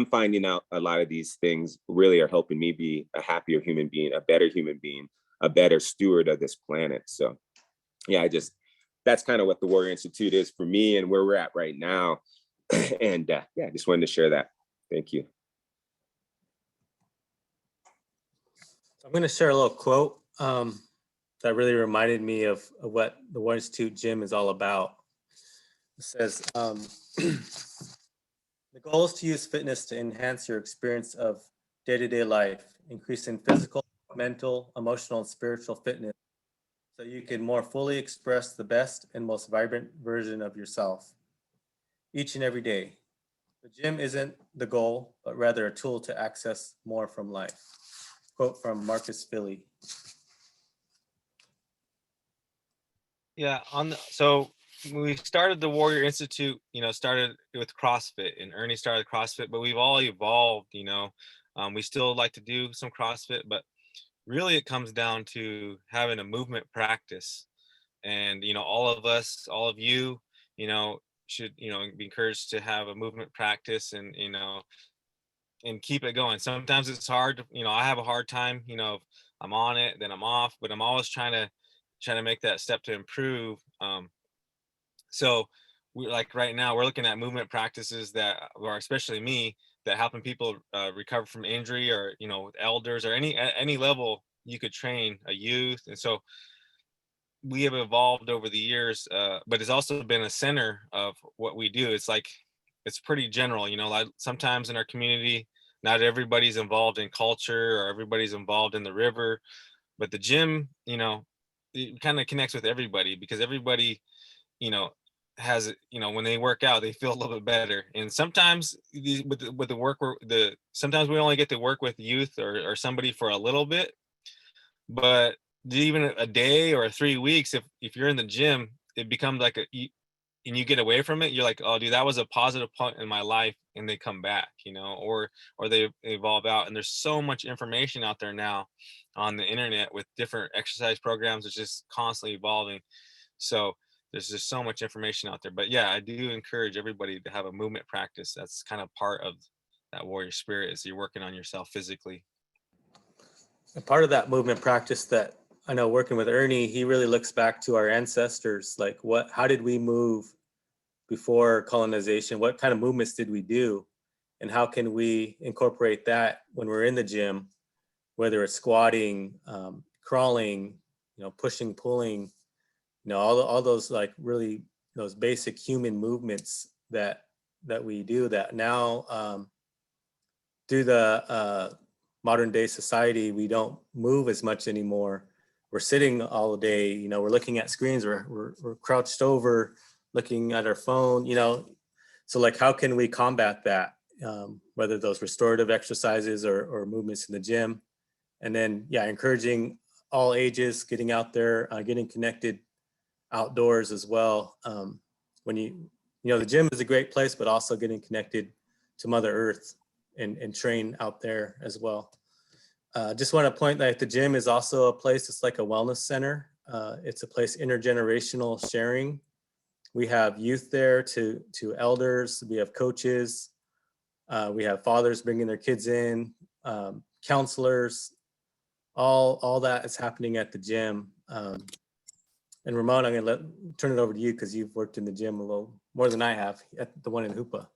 finding out a lot of these things really are helping me be a happier human being, a better human being, a better steward of this planet. So yeah, that's kind of what the Warrior Institute is for me and where we're at right now. And yeah, I just wanted to share that. Thank you. I'm going to share a little quote that really reminded me of what the Warrior Institute gym is all about. It says, the goal is to use fitness to enhance your experience of day-to-day life, increasing physical, mental, emotional, and spiritual fitness so you can more fully express the best and most vibrant version of yourself each and every day. The gym isn't the goal, but rather a tool to access more from life. Quote from Marcus Philly. Yeah, so when we started the Warrior Institute, started with CrossFit, and Ernie started CrossFit, but we've all evolved, we still like to do some CrossFit, but really it comes down to having a movement practice. And, all of us, all of you, should, be encouraged to have a movement practice and, and keep it going. Sometimes it's hard, I have a hard time, I'm on it, then I'm off, but I'm always trying to make that step to improve. So we like right now we're looking at movement practices that are, especially me, that helping people recover from injury, or with elders, or any level you could train a youth. And so we have evolved over the years, but it's also been a center of what we do. It's pretty general, like sometimes in our community, not everybody's involved in culture or everybody's involved in the river, but the gym, it kind of connects with everybody, because everybody, has, when they work out, they feel a little bit better. And sometimes with the work, sometimes we only get to work with youth or somebody for a little bit, but even a day or 3 weeks, if you're in the gym, it becomes like and you get away from it, you're like, oh dude, that was a positive point in my life, and they come back, or they evolve out. And there's so much information out there now on the internet with different exercise programs. It's just constantly evolving. So there's just so much information out there. But yeah, I do encourage everybody to have a movement practice. That's kind of part of that warrior spirit, is you're working on yourself physically. And part of that movement practice that I know, working with Ernie, he really looks back to our ancestors. Like how did we move before colonization? What kind of movements did we do? And how can we incorporate that when we're in the gym, whether it's squatting, crawling, pushing, pulling, all those like really those basic human movements that we do, that now through the modern day society, we don't move as much anymore. We're sitting all day, we're looking at screens, we're crouched over, looking at our phone, so like, how can we combat that? Whether those restorative exercises or movements in the gym. And then, yeah, encouraging all ages, getting out there, getting connected outdoors as well. When the gym is a great place, but also getting connected to Mother Earth and train out there as well. Just want to point that the gym is also a place, it's like a wellness center. It's a place, intergenerational sharing. We have youth there to elders, we have coaches, we have fathers bringing their kids in, counselors, all that is happening at the gym. And Ramon, I'm gonna turn it over to you, because you've worked in the gym a little more than I have at the one in Hoopa.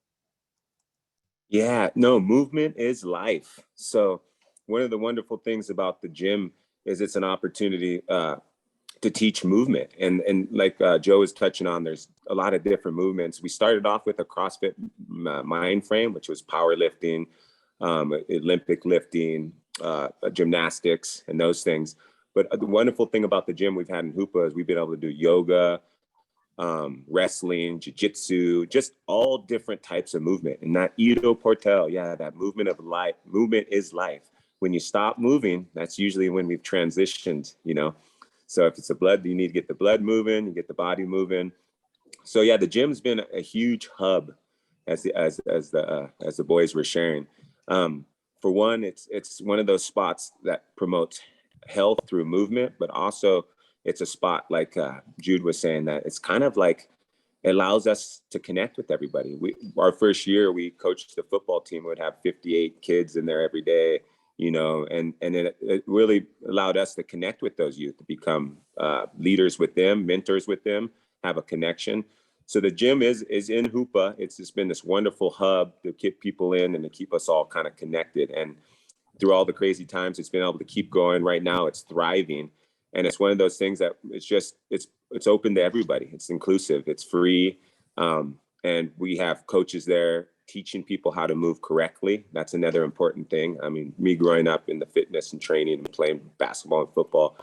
Yeah, no, movement is life. So one of the wonderful things about the gym is it's an opportunity to teach movement. And like Joe is touching on, there's a lot of different movements. We started off with a CrossFit mind frame, which was powerlifting, Olympic lifting, gymnastics, and those things. But the wonderful thing about the gym we've had in Hoopa is we've been able to do yoga, wrestling, jiu-jitsu, just all different types of movement. And that Ido Portal, yeah, that movement of life, movement is life. When you stop moving, that's usually when we've transitioned, So if it's you need to get the blood moving, you get the body moving. So yeah, the gym's been a huge hub, as the boys were sharing. For one, it's one of those spots that promotes health through movement, but also it's a spot like Jude was saying, that it's kind of like it allows us to connect with everybody. Our first year, we coached the football team. We would have 58 kids in there every day, you know, and it really allowed us to connect with those youth, to become leaders with them, mentors with them, have a connection. So the gym is in Hoopa. It's just been this wonderful hub to keep people in and to keep us all kind of connected. And through all the crazy times, it's been able to keep going. Right now, it's thriving. And it's one of those things that it's open to everybody. It's inclusive, it's free. And we have coaches there teaching people how to move correctly. That's another important thing. I mean, me growing up in the fitness and training and playing basketball and football,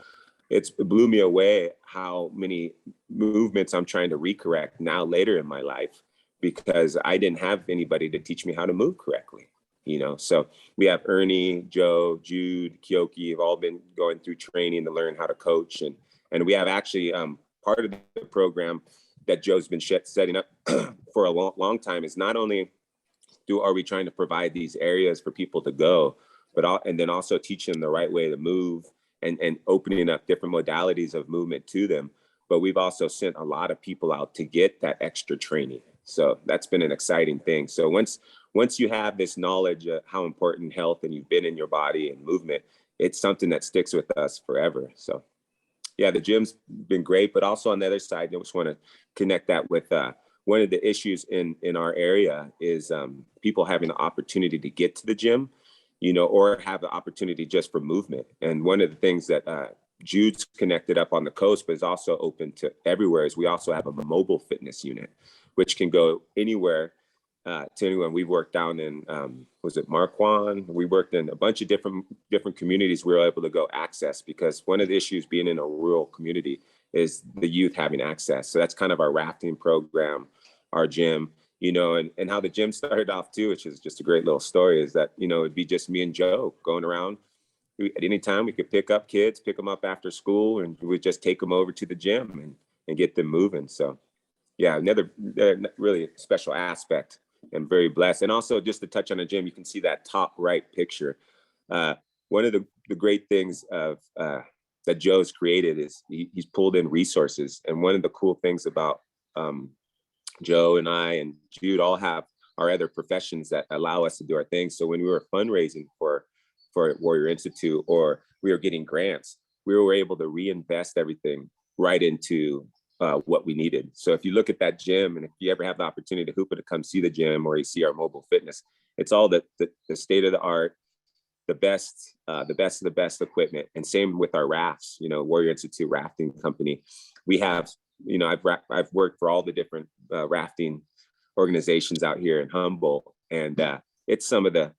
it blew me away how many movements I'm trying to recorrect now later in my life, because I didn't have anybody to teach me how to move correctly. You know, so we have Ernie, Joe, Jude, Kyoki have all been going through training to learn how to coach. And we have actually part of the program that Joe's been setting up for a long time is not only are we trying to provide these areas for people to go, and then also teach them the right way to move and opening up different modalities of movement to them. But we've also sent a lot of people out to get that extra training. So that's been an exciting thing. So once you have this knowledge of how important health and you've been in your body and movement, it's something that sticks with us forever. So yeah, the gym's been great, but also on the other side, I just want to connect that with one of the issues in our area is people having the opportunity to get to the gym, you know, or have the opportunity just for movement. And one of the things that Jude's connected up on the coast, but is also open to everywhere, is we also have a mobile fitness unit, which can go anywhere to anyone. We've worked down in, was it Marquand? We worked in a bunch of different communities we were able to go access, because one of the issues being in a rural community is the youth having access. So that's kind of our rafting program, our gym, you know, and how the gym started off too, which is just a great little story, is that, you know, it'd be just me and Joe going around. At any time we could pick up kids, pick them up after school, and we would just take them over to the gym and get them moving. So yeah, another really special aspect, and very blessed. And also just to touch on the gym, you can see that top right picture. One of the great things of that Joe's created is he's pulled in resources. And one of the cool things about Joe and I and Jude all have our other professions that allow us to do our things. So when we were fundraising for Warrior Institute, or we were getting grants, we were able to reinvest everything right into what we needed. So if you look at that gym, and if you ever have the opportunity to come see the gym, or you see our mobile fitness, it's all the state of the art, the best of the best equipment. And same with our rafts, you know, Warrior Institute Rafting Company. We have, you know, I've worked for all the different rafting organizations out here in Humboldt, and it's some of the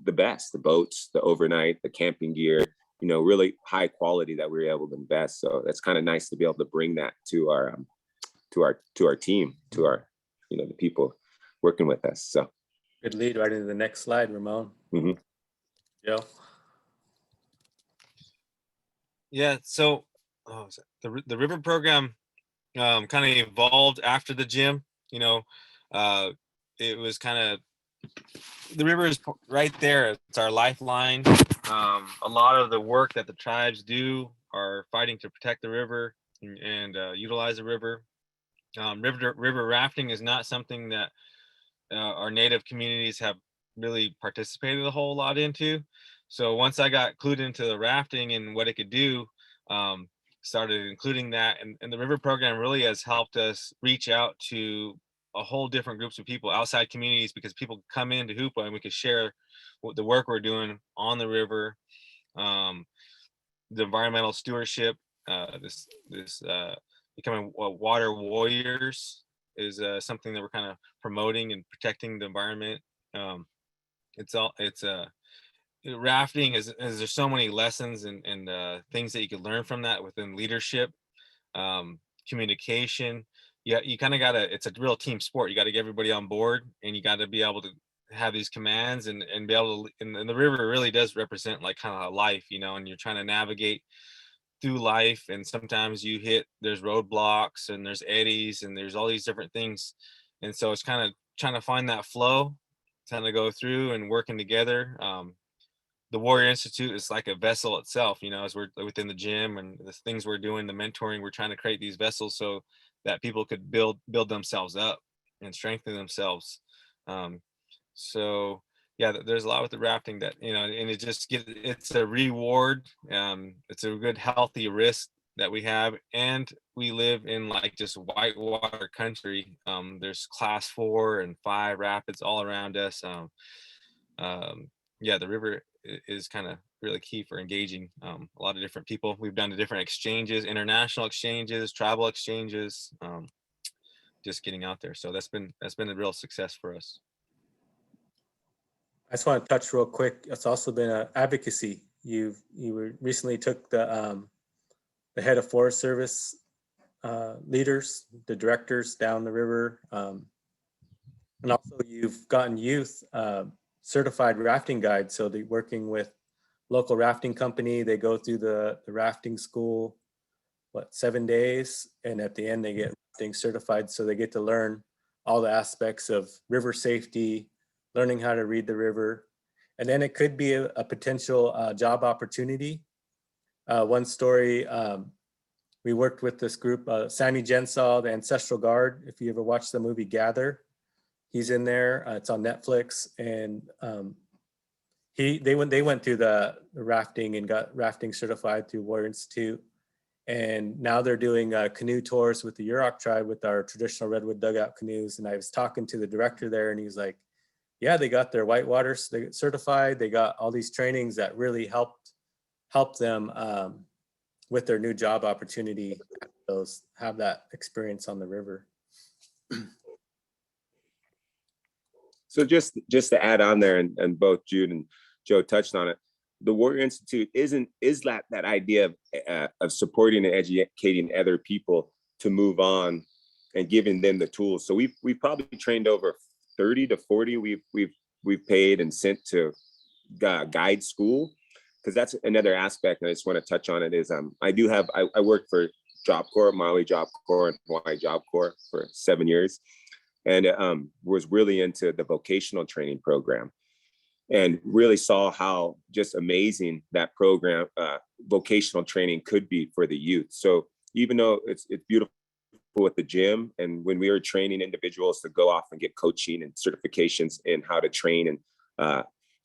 best, the boats, the overnight, the camping gear, you know, really high quality that we were able to invest. So that's kind of nice to be able to bring that to our team, to our, you know, the people working with us. So Good lead right into the next slide, Ramon. Mm-hmm. Joe. Yeah, so the river program kind of evolved after the gym. You know, it was kind of, the river is right there. It's our lifeline. A lot of the work that the tribes do are fighting to protect the river and utilize the river. River rafting is not something that our native communities have really participated a whole lot into. So once I got clued into the rafting and what it could do, started including that. And the river program really has helped us reach out to a whole different groups of people, outside communities, because people come into Hoopa and we could share the work we're doing on the river. The environmental stewardship, this becoming water warriors is something that we're kind of promoting and protecting the environment. Rafting is there's so many lessons and things that you can learn from that within leadership, communication. Yeah, you kind of gotta, it's a real team sport. You got to get everybody on board, and you got to be able to have these commands and be able to, and the river really does represent like kind of life, you know, and you're trying to navigate through life, and sometimes there's roadblocks and there's eddies and there's all these different things. And so it's kind of trying to find that flow, trying to go through and working together. The Warrior Institute is like a vessel itself, as we're within the gym and the things we're doing, the mentoring, we're trying to create these vessels so that people could build themselves up and strengthen themselves. So yeah, there's a lot with the rafting that, and it's a reward. It's a good, healthy risk that we have. And we live in like just whitewater country. There's class 4 and 5 rapids all around us. Yeah, the river is kind of really key for engaging a lot of different people. We've done the different exchanges, international exchanges, travel exchanges, just getting out there. So that's been a real success for us. I just want to touch real quick. It's also been an advocacy. You recently took the head of Forest Service leaders, the directors down the river, and also you've gotten youth certified rafting guides. So they're working with local rafting company. They go through the rafting school, 7 days, and at the end they get rafting certified. So they get to learn all the aspects of river safety, learning how to read the river. And then it could be a potential job opportunity. One story, we worked with this group, Sammy Jensal, the Ancestral Guard. If you ever watched the movie Gather, he's in there. It's on Netflix. And they went through the rafting and got rafting certified through Warrior Institute. And now they're doing canoe tours with the Yurok tribe with our traditional redwood dugout canoes. And I was talking to the director there, and he's like, yeah, they got their whitewater certified. They got all these trainings that really helped them with their new job opportunity. Have that experience on the river. So just to add on there, and both Jude and Joe touched on it, the Warrior Institute is that idea of supporting and educating other people to move on and giving them the tools. So we've probably trained over 30 to 40 we've paid and sent to guide school, because that's another aspect. And I just want to touch on it is I work for Job Corps, Maui Job Corps and Hawaii Job Corps for 7 years, and was really into the vocational training program, and really saw how just amazing that program, vocational training, could be for the youth. So even though it's beautiful with the gym, and when we were training individuals to go off and get coaching and certifications in how to train in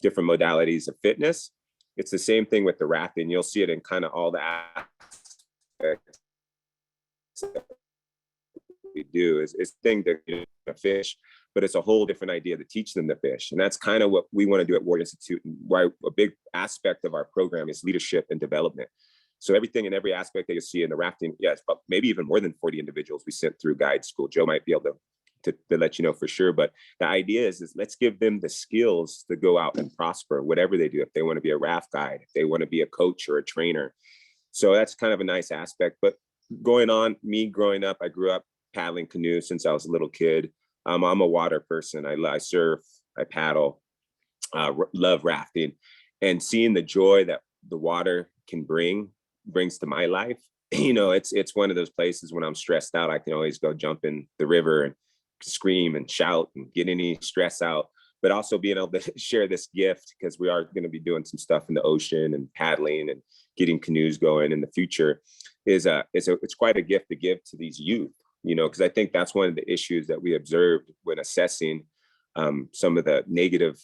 different modalities of fitness, it's the same thing with the rafting. You'll see it in kind of all the aspects we do. It's a thing to fish, but it's a whole different idea to teach them to fish. And that's kind of what we want to do at Warrior Institute, and why a big aspect of our program is leadership and development. So everything and every aspect that you see in the rafting, yes, but maybe even more than 40 individuals we sent through guide school. Joe might be able to let you know for sure. But the idea is let's give them the skills to go out and prosper, whatever they do. If they want to be a raft guide, if they want to be a coach or a trainer. So that's kind of a nice aspect. But growing up, I grew up paddling canoes since I was a little kid. I'm a water person. I surf, I paddle, love rafting, and seeing the joy that the water can brings to my life. It's one of those places when I'm stressed out, I can always go jump in the river and scream and shout and get any stress out, but also being able to share this gift, because we are going to be doing some stuff in the ocean and paddling and getting canoes going in the future, it's quite a gift to give to these youth, because I think that's one of the issues that we observed when assessing some of the negative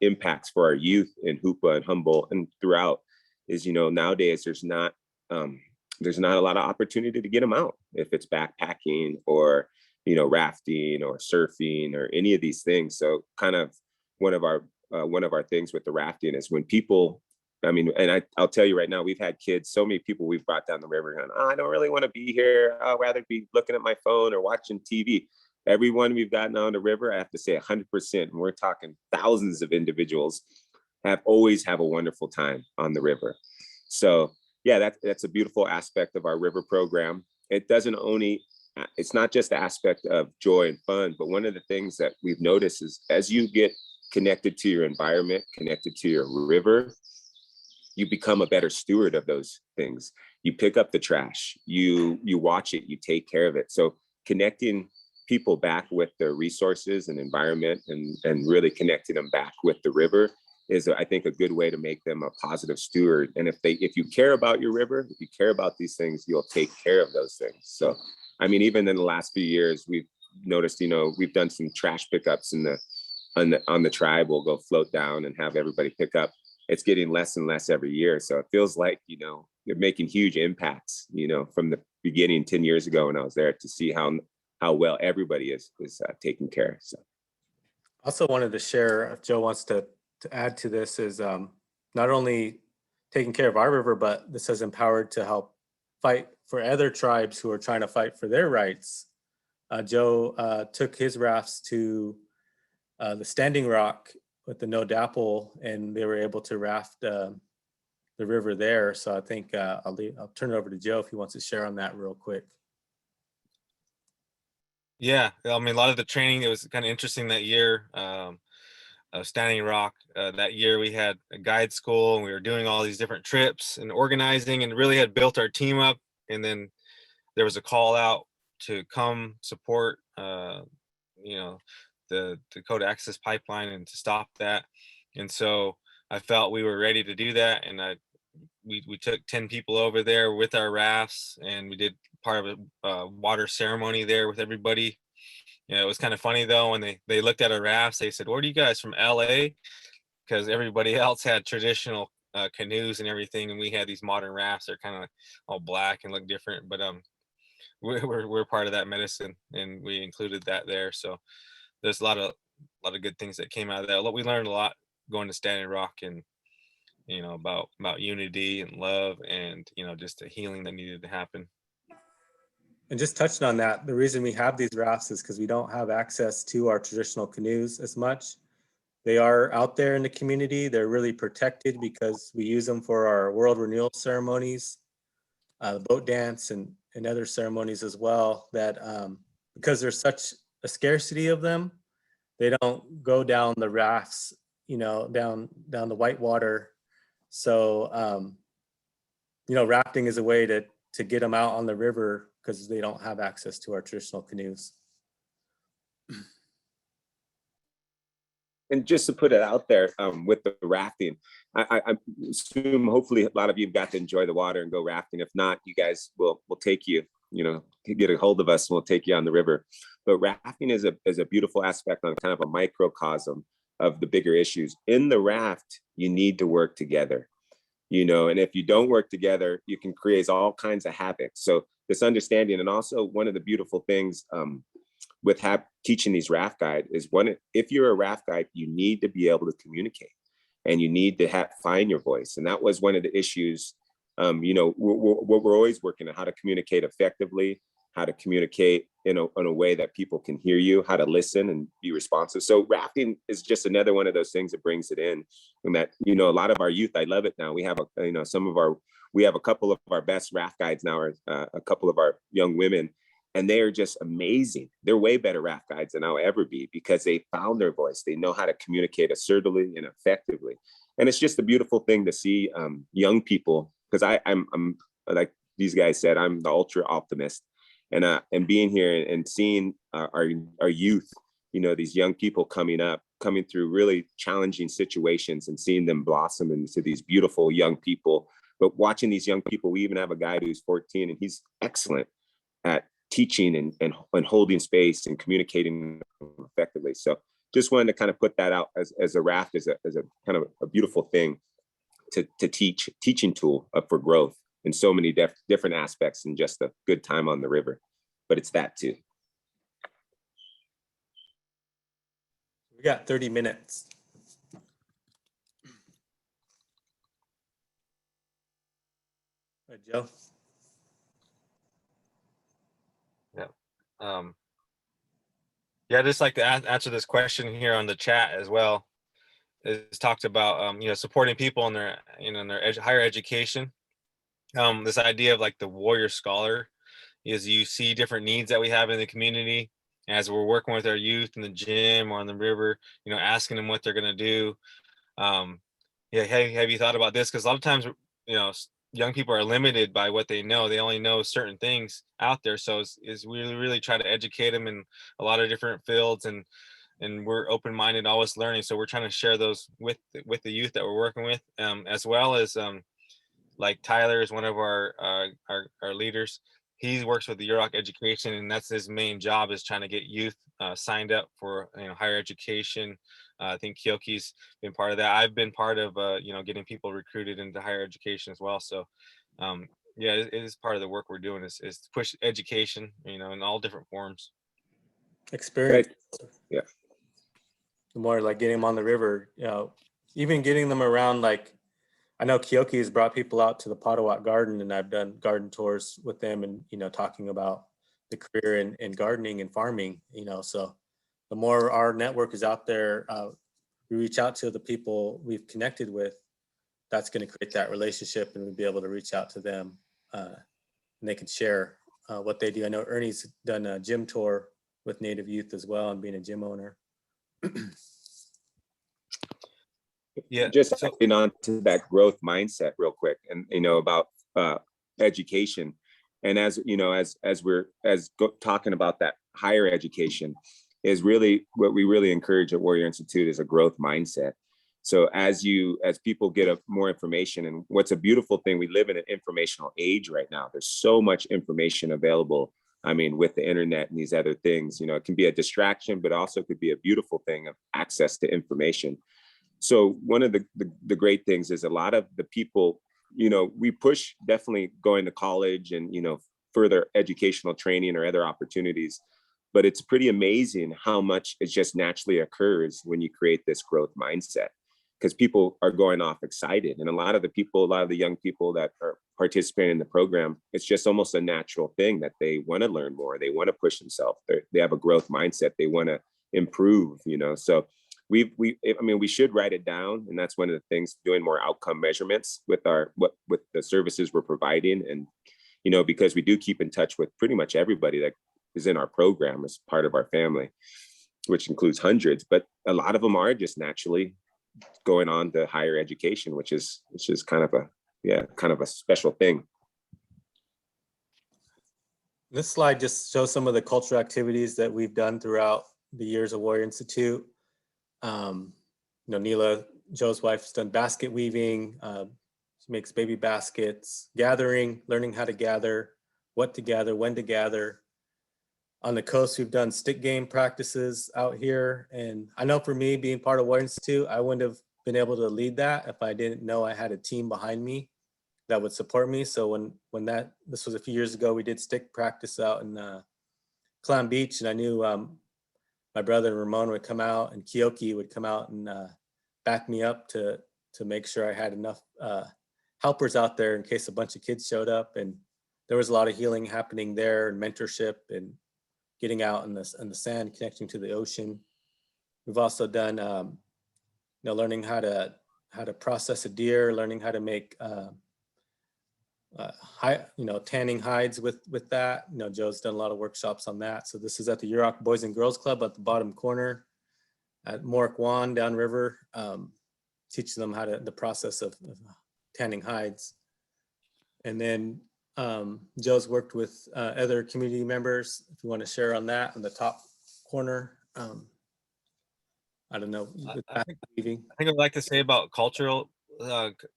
impacts for our youth in Hoopa and Humboldt and throughout is, nowadays there's not a lot of opportunity to get them out, if it's backpacking or, rafting or surfing or any of these things. So kind of one of our things with the rafting is when people, I'll tell you right now, we've had kids, so many people we've brought down the river going, I don't really want to be here. I'd rather be looking at my phone or watching TV. Everyone we've gotten on the river, I have to say 100%, and we're talking thousands of individuals, always have a wonderful time on the river. So yeah, that's a beautiful aspect of our river program. It's not just the aspect of joy and fun, but one of the things that we've noticed is as you get connected to your environment, connected to your river, you become a better steward of those things. you pick up the trash, you watch it, you take care of it. So connecting people back with their resources and environment, and really connecting them back with the river is, I think, a good way to make them a positive steward. And if you care about your river, if you care about these things, you'll take care of those things. So, I mean, even in the last few years, we've noticed, we've done some trash pickups on the tribe. We'll go float down and have everybody pick up. It's getting less and less every year. So it feels like, you're making huge impacts, from the beginning 10 years ago when I was there, to see how well everybody is taken care of. So. Also wanted to share, if Joe wants to add to this, is not only taking care of our river, but this has empowered to help fight for other tribes who are trying to fight for their rights. Joe took his rafts to the Standing Rock with the No Dapple, and they were able to raft the river there. So I think I'll turn it over to Joe if he wants to share on that real quick. Yeah, I mean, a lot of the training, it was kind of interesting that year. Standing Rock, that year we had a guide school, and we were doing all these different trips and organizing, and really had built our team up. And then there was a call out to come support, the Dakota Access Pipeline, and to stop that. And so I felt we were ready to do that, and we took 10 people over there with our rafts, and we did part of a water ceremony there with everybody. It was kind of funny though, when they looked at our rafts, they said, "Where are you guys from, LA?" Because everybody else had traditional canoes and everything, and we had these modern rafts. They're kind of all black and look different, but we're part of that medicine, and we included that there. So there's a lot of good things that came out of that. We learned a lot going to Standing Rock, and about unity and love, and just the healing that needed to happen. And just touching on that, the reason we have these rafts is because we don't have access to our traditional canoes as much. They are out there in the community. They're really protected because we use them for our world renewal ceremonies, the boat dance, and other ceremonies as well, that because there's such a scarcity of them, they don't go down the rafts, down the whitewater. So, rafting is a way to get them out on the river, because they don't have access to our traditional canoes. And just to put it out there, with the rafting, I assume hopefully a lot of you got to enjoy the water and go rafting. If not, you guys will take you, get a hold of us, and we'll take you on the river. But rafting is a beautiful aspect on kind of a microcosm of the bigger issues. In the raft, you need to work together, and if you don't work together, you can create all kinds of havoc. So this understanding, and also one of the beautiful things with teaching these raft guide is, if you're a raft guide, you need to be able to communicate, and you need to find your voice. And that was one of the issues. We're always working on how to communicate effectively, how to communicate in a way that people can hear you, how to listen and be responsive. So rafting is just another one of those things that brings it in. And that, a lot of our youth, I love it now. We have we have a couple of our best raft guides now, are a couple of our young women, and they are just amazing. They're way better raft guides than I'll ever be, because they found their voice. They know how to communicate assertively and effectively. And it's just a beautiful thing to see young people, because I'm like these guys said, I'm the ultra optimist. And being here and seeing our youth, these young people coming through really challenging situations, and seeing them blossom into these beautiful young people. But watching these young people, we even have a guy who's 14, and he's excellent at teaching and holding space and communicating effectively. So just wanted to kind of put that out as a raft, as a kind of a beautiful thing to teaching tool for growth in so many different aspects, and just a good time on the river. But it's that too. We got 30 minutes. All right, Joe. Yeah, I'd just like to answer this question here on the chat as well. It's talked about supporting people in their higher education. This idea of like the warrior scholar is, you see different needs that we have in the community as we're working with our youth in the gym or on the river, asking them what they're going to do. Have you thought about this? Because a lot of times, young people are limited by what they know. They only know certain things out there. So is really try to educate them in a lot of different fields, and we're open-minded, always learning. So we're trying to share those with the youth that we're working with, as well as like Tyler is one of our leaders. He works with the Yurok Education, and that's his main job, is trying to get youth signed up for higher education. I think Kyoki's been part of that. I've been part of getting people recruited into higher education as well. So yeah, it is part of the work we're doing, is to push education, in all different forms. Experience. Yeah. The more like getting them on the river, even getting them around, like I know Kyoki has brought people out to the Potawatomi garden, and I've done garden tours with them, and talking about the career in gardening and farming. So the more our network is out there, we reach out to the people we've connected with. That's going to create that relationship, and we'll be able to reach out to them, and they can share what they do. I know Ernie's done a gym tour with Native youth as well, and being a gym owner. Yeah, just adding on to that growth mindset real quick, and about education, and as we're talking about that higher education, is really what we really encourage at Warrior Institute, is a growth mindset. So as people get more information, and what's a beautiful thing, we live in an informational age right now. There's so much information available. I mean, with the internet and these other things, it can be a distraction, but also could be a beautiful thing of access to information. So one of the great things is a lot of the people, we push definitely going to college and, further educational training or other opportunities, but it's pretty amazing how much it just naturally occurs when you create this growth mindset, because people are going off excited. And a lot of the young people that are participating in the program, it's just almost a natural thing that they want to learn more. They want to push themselves. They have a growth mindset. They want to improve, so we should write it down, and that's one of the things, doing more outcome measurements with the services we're providing. And because we do keep in touch with pretty much everybody that is in our program as part of our family, which includes hundreds, but a lot of them are just naturally going on to higher education, which is kind of a special thing. This slide just shows some of the cultural activities that we've done throughout the years of Warrior Institute. Neela, Joe's wife, has done basket weaving. She makes baby baskets, gathering, learning how to gather, what to gather, when to gather. On the coast, we've done stick game practices out here. And I know for me, being part of Warrior Institute, I wouldn't have been able to lead that if I didn't know I had a team behind me that would support me. So when this was a few years ago, we did stick practice out in Clam Beach, and I knew my brother Ramon would come out, and Kyoki would come out and back me up to make sure I had enough helpers out there in case a bunch of kids showed up. And there was a lot of healing happening there, and mentorship, and getting out in the sand, connecting to the ocean. We've also done, learning how to process a deer, learning how to make tanning hides with that. Joe's done a lot of workshops on that. So this is at the Yurok Boys and Girls Club at the bottom corner at Morikwan downriver, teaching them the process of tanning hides. And then Joe's worked with other community members. If you want to share on that, in the top corner. I don't know. I think I'd like to say about cultural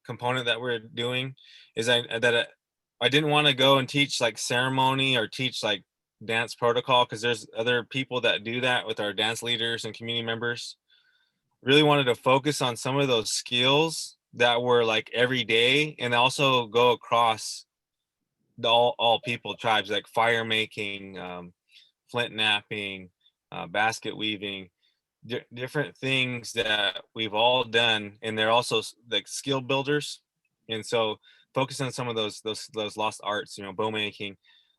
component that we're doing is that I didn't want to go and teach like ceremony or teach like dance protocol, because there's other people that do that with our dance leaders and community members. Really wanted to focus on some of those skills that were like every day, and also go across all people tribes, like fire making, flint knapping, basket weaving, different things that we've all done, and they're also like skill builders. And so focus on some of those lost arts, bow making,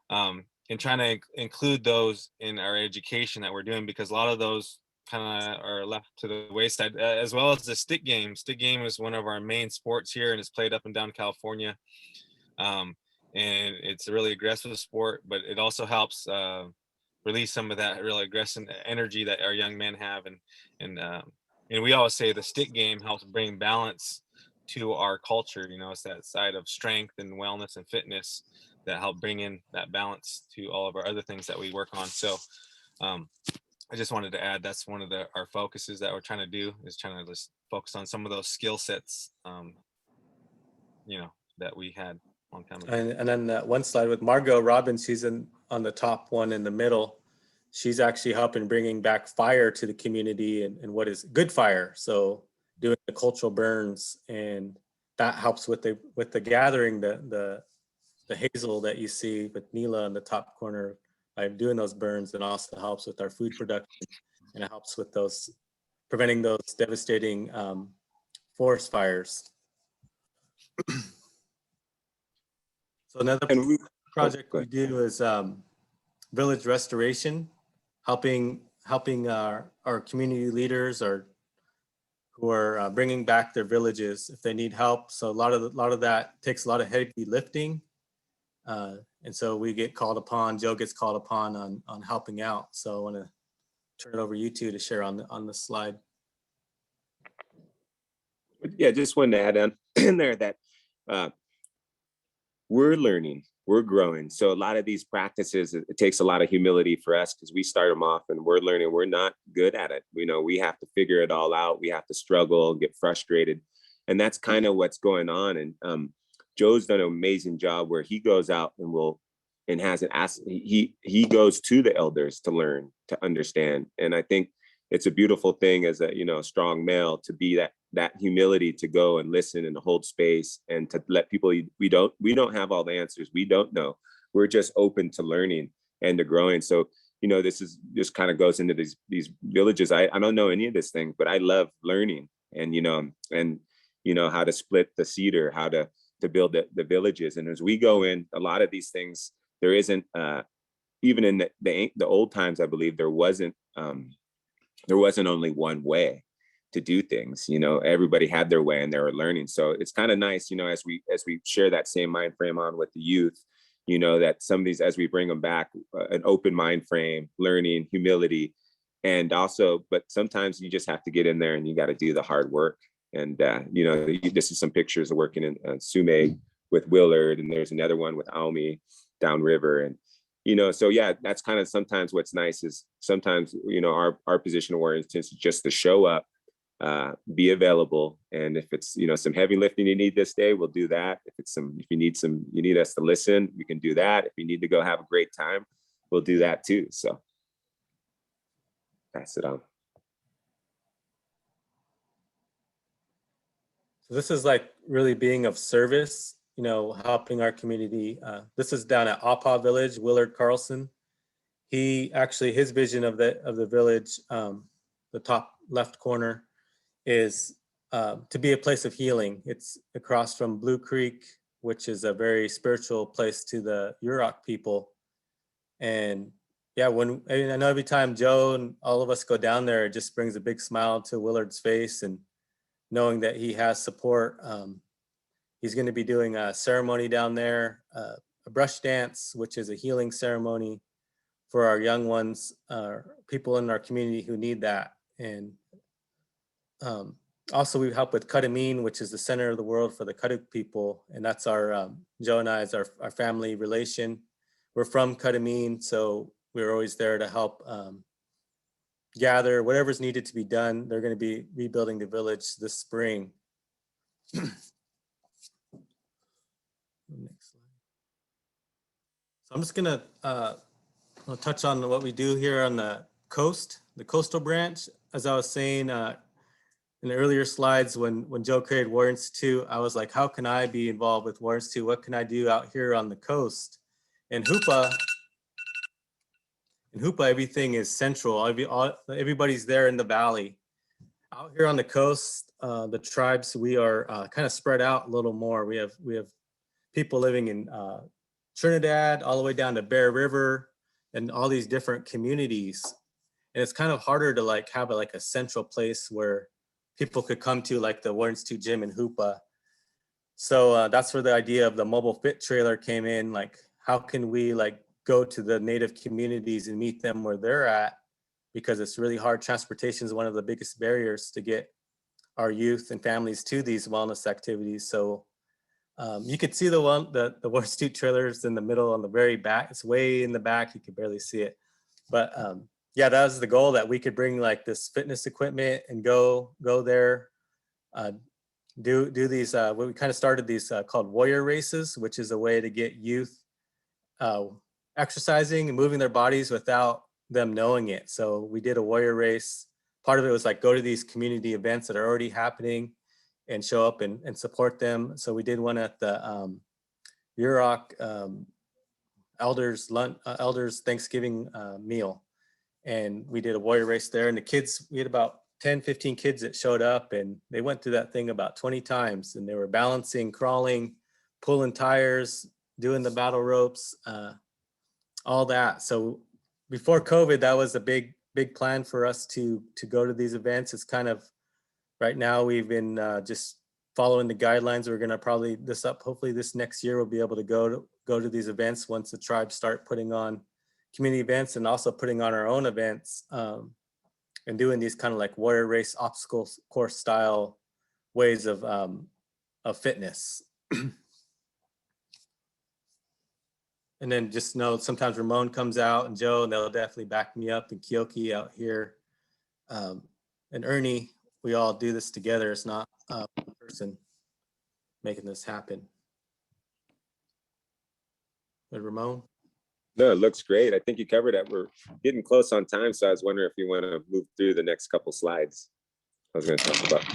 and trying to include those in our education that we're doing, because a lot of those kind of are left to the wayside, as well as the stick game. Stick game is one of our main sports here, and it's played up and down California. And it's a really aggressive sport, but it also helps release some of that really aggressive energy that our young men have. And we always say the stick game helps bring balance to our culture. You know, it's that side of strength and wellness and fitness that help bring in that balance to all of our other things that we work on. So I just wanted to add, that's one of our focuses that we're trying to do, is trying to just focus on some of those skill sets, you know, that we had a long time ago. And then that one slide with Margot Robbins, she's on the top one in the middle. She's actually helping bringing back fire to the community, and what is good fire. So doing the cultural burns, and that helps with the gathering, the hazel that you see with Neela in the top corner, by doing those burns, and also helps with our food production, and it helps with those preventing those devastating forest fires. So another project we do is village restoration, helping our community leaders who are bringing back their villages if they need help. So a lot of that takes a lot of heavy lifting. And so we get called upon, Joe gets called upon on helping out. So I want to turn it over to you two to share on the slide. Yeah, just wanted to add in there that we're learning, we're growing. So a lot of these practices, it takes a lot of humility for us, because we start them off and we're learning. We're not good at it. You know, we have to figure it all out. We have to struggle, get frustrated. And that's kind of what's going on. And Joe's done an amazing job where he goes out and has an ask. He goes to the elders to learn, to understand. And I think it's a beautiful thing as a, you know, strong male, to be that humility, to go and listen and hold space, and to let people, we don't have all the answers. We don't know. We're just open to learning and to growing. So, you know, this kind of goes into these villages. I don't know any of this thing, but I love learning, and how to split the cedar, how to build the villages. And as we go in, a lot of these things, there isn't, even in the old times, I believe there wasn't only one way to do things. You know, everybody had their way and they were learning. So it's kind of nice, you know, as we share that same mind frame on with the youth, you know, that some of these, as we bring them back, an open mind frame, learning, humility, and also, but sometimes you just have to get in there and you got to do the hard work. And, you know, this is some pictures of working in Sume with Willard, and there's another one with Almi downriver. And, you know, so yeah, that's kind of sometimes what's nice is sometimes, you know, our position of warrior is just to show up, be available. And if it's, you know, some heavy lifting you need this day, we'll do that. If you need us to listen, we can do that. If you need to go have a great time, we'll do that too. So pass it on. So this is like really being of service, you know, helping our community. This is down at Apaw Village, Willard Carlson. He actually, his vision of the village, the top left corner, is to be a place of healing. It's across from Blue Creek, which is a very spiritual place to the Yurok people. And yeah, I know every time Joe and all of us go down there, it just brings a big smile to Willard's face, and knowing that he has support. He's going to be doing a ceremony down there, a brush dance, which is a healing ceremony for our young ones, people in our community who need that. And also we help with Kadameen, which is the center of the world for the Kaduk people. And that's Joe and I's our family relation. We're from Kadameen, so we're always there to help gather whatever's needed to be done. They're going to be rebuilding the village this spring. Next slide. So I'm just going to touch on what we do here on the coastal branch. As I was saying in the earlier slides, when Joe created Warrior Institute, I was like, how can I be involved with Warrior Institute? What can I do out here on the coast? In Hoopa, everything is central. Everybody's there in the valley. Out here on the coast, the tribes, we are kind of spread out a little more. We have people living in Trinidad, all the way down to Bear River, and all these different communities. And it's kind of harder to have a central place where people could come to, like the Warrior Institute gym in Hoopa. So that's where the idea of the mobile fit trailer came in. Like, how can we go to the native communities and meet them where they're at? Because it's really hard. Transportation is one of the biggest barriers to get our youth and families to these wellness activities. So you could see the Warrior Institute trailers in the middle on the very back. It's way in the back. You can barely see it. But yeah, that was the goal, that we could bring like this fitness equipment and go there, do these, we kind of started these called warrior races, which is a way to get youth exercising and moving their bodies without them knowing it. So we did a warrior race. Part of it was like go to these community events that are already happening and show up and support them. So we did one at the UROC elders Thanksgiving meal. And we did a warrior race there. And the kids, we had about 10, 15 kids that showed up, and they went through that thing about 20 times. And they were balancing, crawling, pulling tires, doing the battle ropes, all that. So before COVID, that was a big plan for us to go to these events. It's kind of, right now we've been just following the guidelines. We're gonna probably hopefully this next year we'll be able to go to these events once the tribes start putting on community events and also putting on our own events, and doing these kind of like warrior race obstacle course style ways of fitness. And then just know sometimes Ramon comes out and Joe, and they'll definitely back me up, and Kyoki out here, and Ernie. We all do this together. It's not one person making this happen. But Ramon? No, it looks great. I think you covered it. We're getting close on time, so I was wondering if you want to move through the next couple slides I was going to talk about.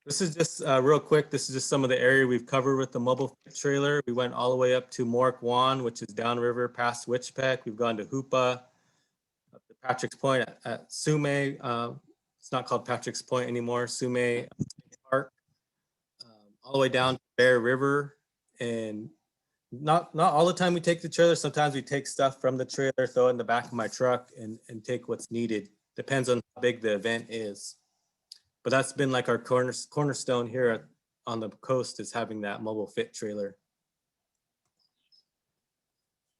This is just real quick. This is just some of the area we've covered with the mobile trailer. We went all the way up to Morik-Wan, which is downriver past Witchpeck. We've gone to Hoopa, up to Patrick's Point at Sume. It's not called Patrick's Point anymore. Sume Park, all the way down to Bear River. And not all the time we take the trailer. Sometimes we take stuff from the trailer, throw it in the back of my truck, and take what's needed. Depends on how big the event is. But that's been like our cornerstone here on the coast, is having that mobile fit trailer.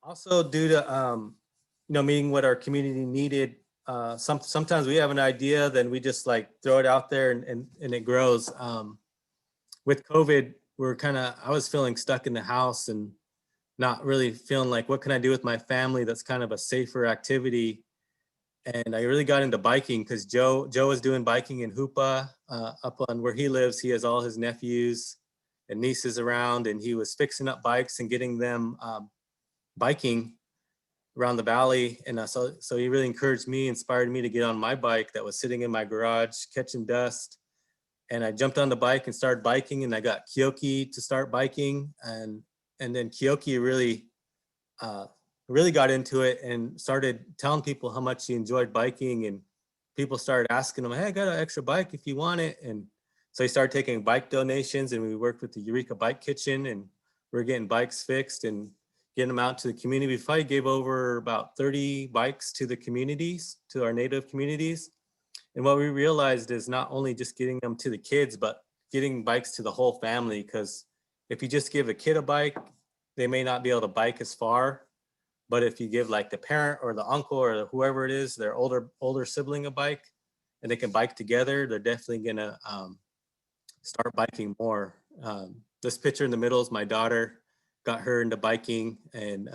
Also, due to meeting what our community needed, sometimes we have an idea, then we just like throw it out there and it grows. With COVID, I was feeling stuck in the house and not really feeling like, what can I do with my family that's kind of a safer activity? And I really got into biking because Joe was doing biking in Hoopa, up on where he lives. He has all his nephews and nieces around, and he was fixing up bikes and getting them biking around the valley. And so he really inspired me to get on my bike that was sitting in my garage, catching dust. And I jumped on the bike and started biking, and I got Kyoki to start biking. And then Kyoki really got into it and started telling people how much he enjoyed biking, and people started asking him, hey, I got an extra bike if you want it. And so he started taking bike donations, and we worked with the Eureka Bike Kitchen, and we're getting bikes fixed and getting them out to the community. We probably gave over about 30 bikes to the communities, to our Native communities. And what we realized is not only just getting them to the kids, but getting bikes to the whole family. Because if you just give a kid a bike, they may not be able to bike as far. But if you give like the parent or the uncle or whoever it is, their older sibling a bike, and they can bike together, they're definitely gonna start biking more. This picture in the middle is my daughter. Got her into biking, and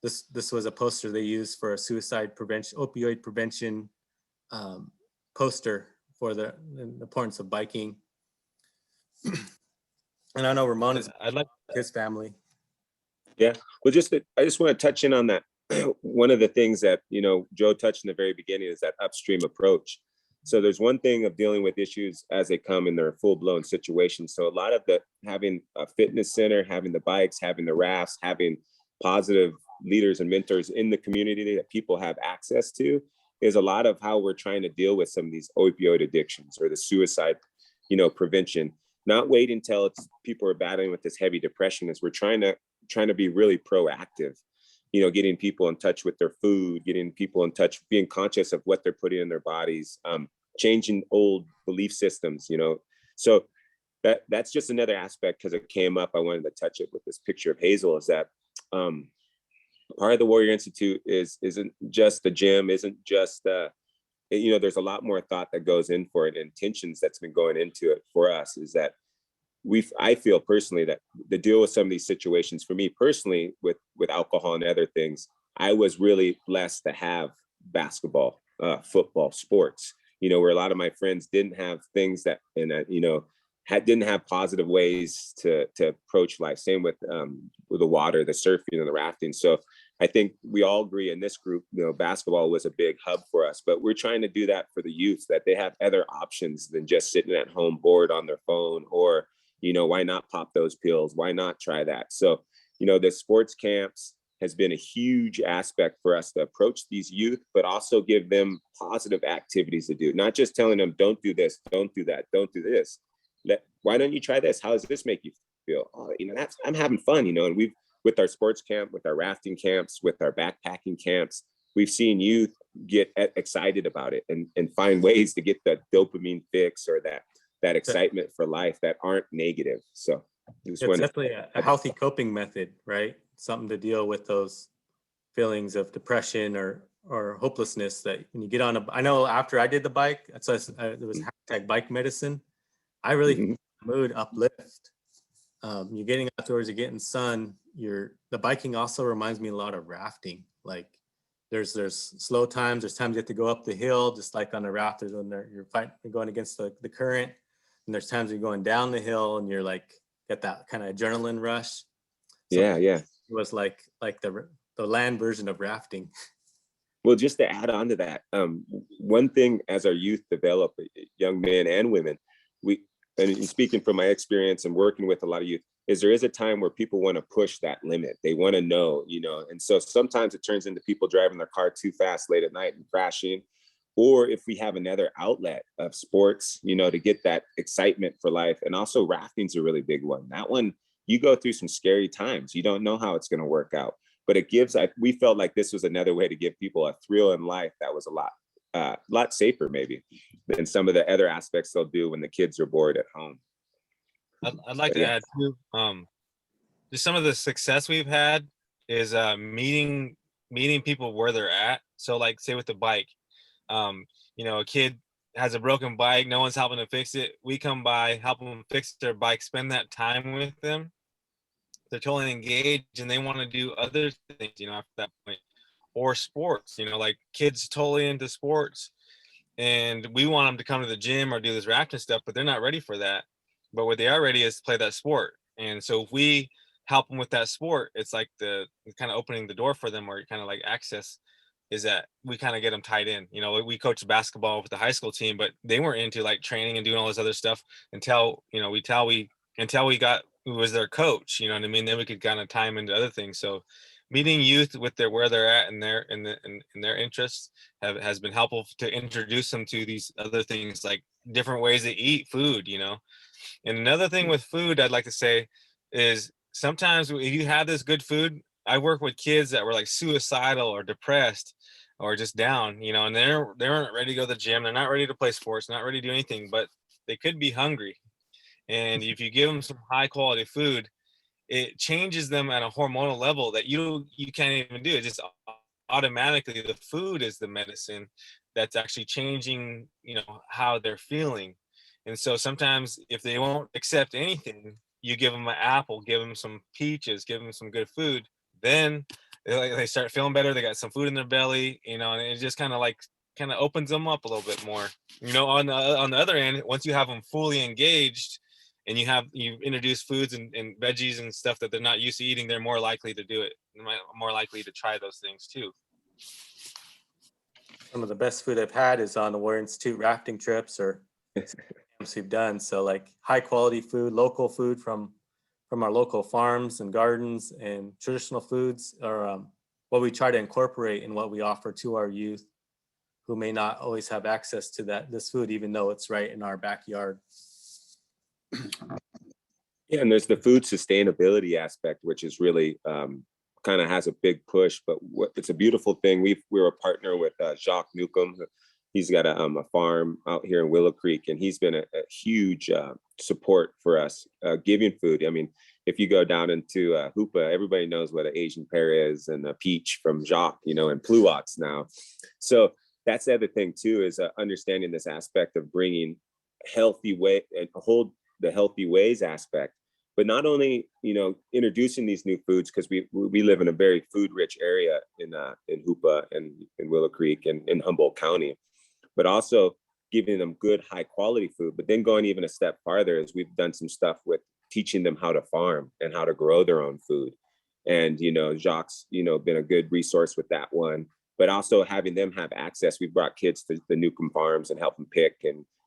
this was a poster they used for a opioid prevention poster for the importance of biking. And I know Ramon is his family. Yeah, well, I just want to touch in on that. One of the things that, Joe touched in the very beginning is that upstream approach. So there's one thing of dealing with issues as they come in their full-blown situations. So a lot of having a fitness center, having the bikes, having the rafts, having positive leaders and mentors in the community that people have access to is a lot of how we're trying to deal with some of these opioid addictions or the suicide, prevention. Not waiting until people are battling with this heavy depression, as we're trying to be really proactive, getting people in touch with their food, getting people in touch, being conscious of what they're putting in their bodies, changing old belief systems, So that's just another aspect, because it came up. I wanted to touch it with this picture of Hazel, is that part of the Warrior Institute isn't just the gym, isn't just there's a lot more thought that goes in for it, intentions that's been going into it for us, is that I feel personally that the deal with some of these situations, for me personally, with alcohol and other things, I was really blessed to have basketball, football, sports, where a lot of my friends didn't have things that, didn't have positive ways to approach life. Same with the water, the surfing and the rafting. So I think we all agree in this group, basketball was a big hub for us, but we're trying to do that for the youth, that they have other options than just sitting at home bored on their phone, or, why not pop those pills? Why not try that? So, the sports camps has been a huge aspect for us to approach these youth, but also give them positive activities to do, not just telling them, don't do this, don't do that, don't do this. Why don't you try this? How does this make you feel? Oh, I'm having fun, and we've, with our sports camp, with our rafting camps, with our backpacking camps, we've seen youth get excited about it and find ways to get that dopamine fix or that excitement for life that aren't negative. So it's definitely a healthy coping method, right? Something to deal with those feelings of depression or hopelessness that when you get on I know after I did the bike, there was #bike medicine. I really feel the mood uplift. You're getting outdoors, you're getting sun. The biking also reminds me a lot of rafting. Like there's slow times, there's times you have to go up the hill, just like on the raft, there's when you're going against the current. And there's times you're going down the hill and you're like, get that kind of adrenaline rush. So yeah. It was like the land version of rafting. Well, just to add on to that, one thing as our youth develop, young men and women, and speaking from my experience and working with a lot of youth, is there is a time where people want to push that limit. They want to know, and so sometimes it turns into people driving their car too fast late at night and crashing. Or if we have another outlet of sports, to get that excitement for life. And also rafting's a really big one. That one, you go through some scary times. You don't know how it's going to work out, but we felt like this was another way to give people a thrill in life that was a lot safer maybe than some of the other aspects they'll do when the kids are bored at home. I'd like to add too, just some of the success we've had is meeting people where they're at. So like say with the bike, a kid has a broken bike, no one's helping to fix it. We come by, help them fix their bike, spend that time with them. They're totally engaged and they want to do other things, after that point. Or sports, like kids totally into sports and we want them to come to the gym or do this rafting stuff, but they're not ready for that. But what they are ready is to play that sport. And so if we help them with that sport, it's like the kind of opening the door for them, or kind of like access, is that we kind of get them tied in. We coached basketball with the high school team, but they weren't into like training and doing all this other stuff until we got who was their coach, you know what I mean? Then we could kind of tie them into other things. So meeting youth with where they're at and their interests has been helpful to introduce them to these other things, like different ways to eat food, And another thing with food I'd like to say is sometimes if you have this good food, I work with kids that were like suicidal or depressed or just down, and they aren't ready to go to the gym. They're not ready to play sports, not ready to do anything, but they could be hungry. And if you give them some high quality food, it changes them at a hormonal level that you can't even do. It just automatically, the food is the medicine that's actually changing, how they're feeling. And so sometimes if they won't accept anything, you give them an apple, give them some peaches, give them some good food, then they start feeling better. They got some food in their belly, and it just kind of opens them up a little bit more. On the other end, once you have them fully engaged and you introduce foods and veggies and stuff that they're not used to eating, they're more likely to do it, more likely to try those things too. Some of the best food I've had is on the Warrior Institute rafting trips or camps we've done. So like high quality food, local food from our local farms and gardens, and traditional foods are what we try to incorporate in what we offer to our youth who may not always have access to this food, even though it's right in our backyard. Yeah, and there's the food sustainability aspect, which is really kind of has a big push, but it's a beautiful thing. We're a partner with Jacques Newcomb. He's got a farm out here in Willow Creek, and he's been a huge support for us giving food. I mean, if you go down into Hoopa, everybody knows what an Asian pear is, and a peach from Jacques, and pluots now. So that's the other thing too, is understanding this aspect of bringing healthy way and hold the healthy ways aspect, but not only, you know, introducing these new foods, because we live in a very food rich area in Hoopa and in Willow Creek and in Humboldt County, but also giving them good high quality food. But then going even a step farther is we've done some stuff with teaching them how to farm and how to grow their own food. And, you know, Jacques, you know, been a good resource with that one, but also having them have access. We brought kids to the Newcomb farms and help them pick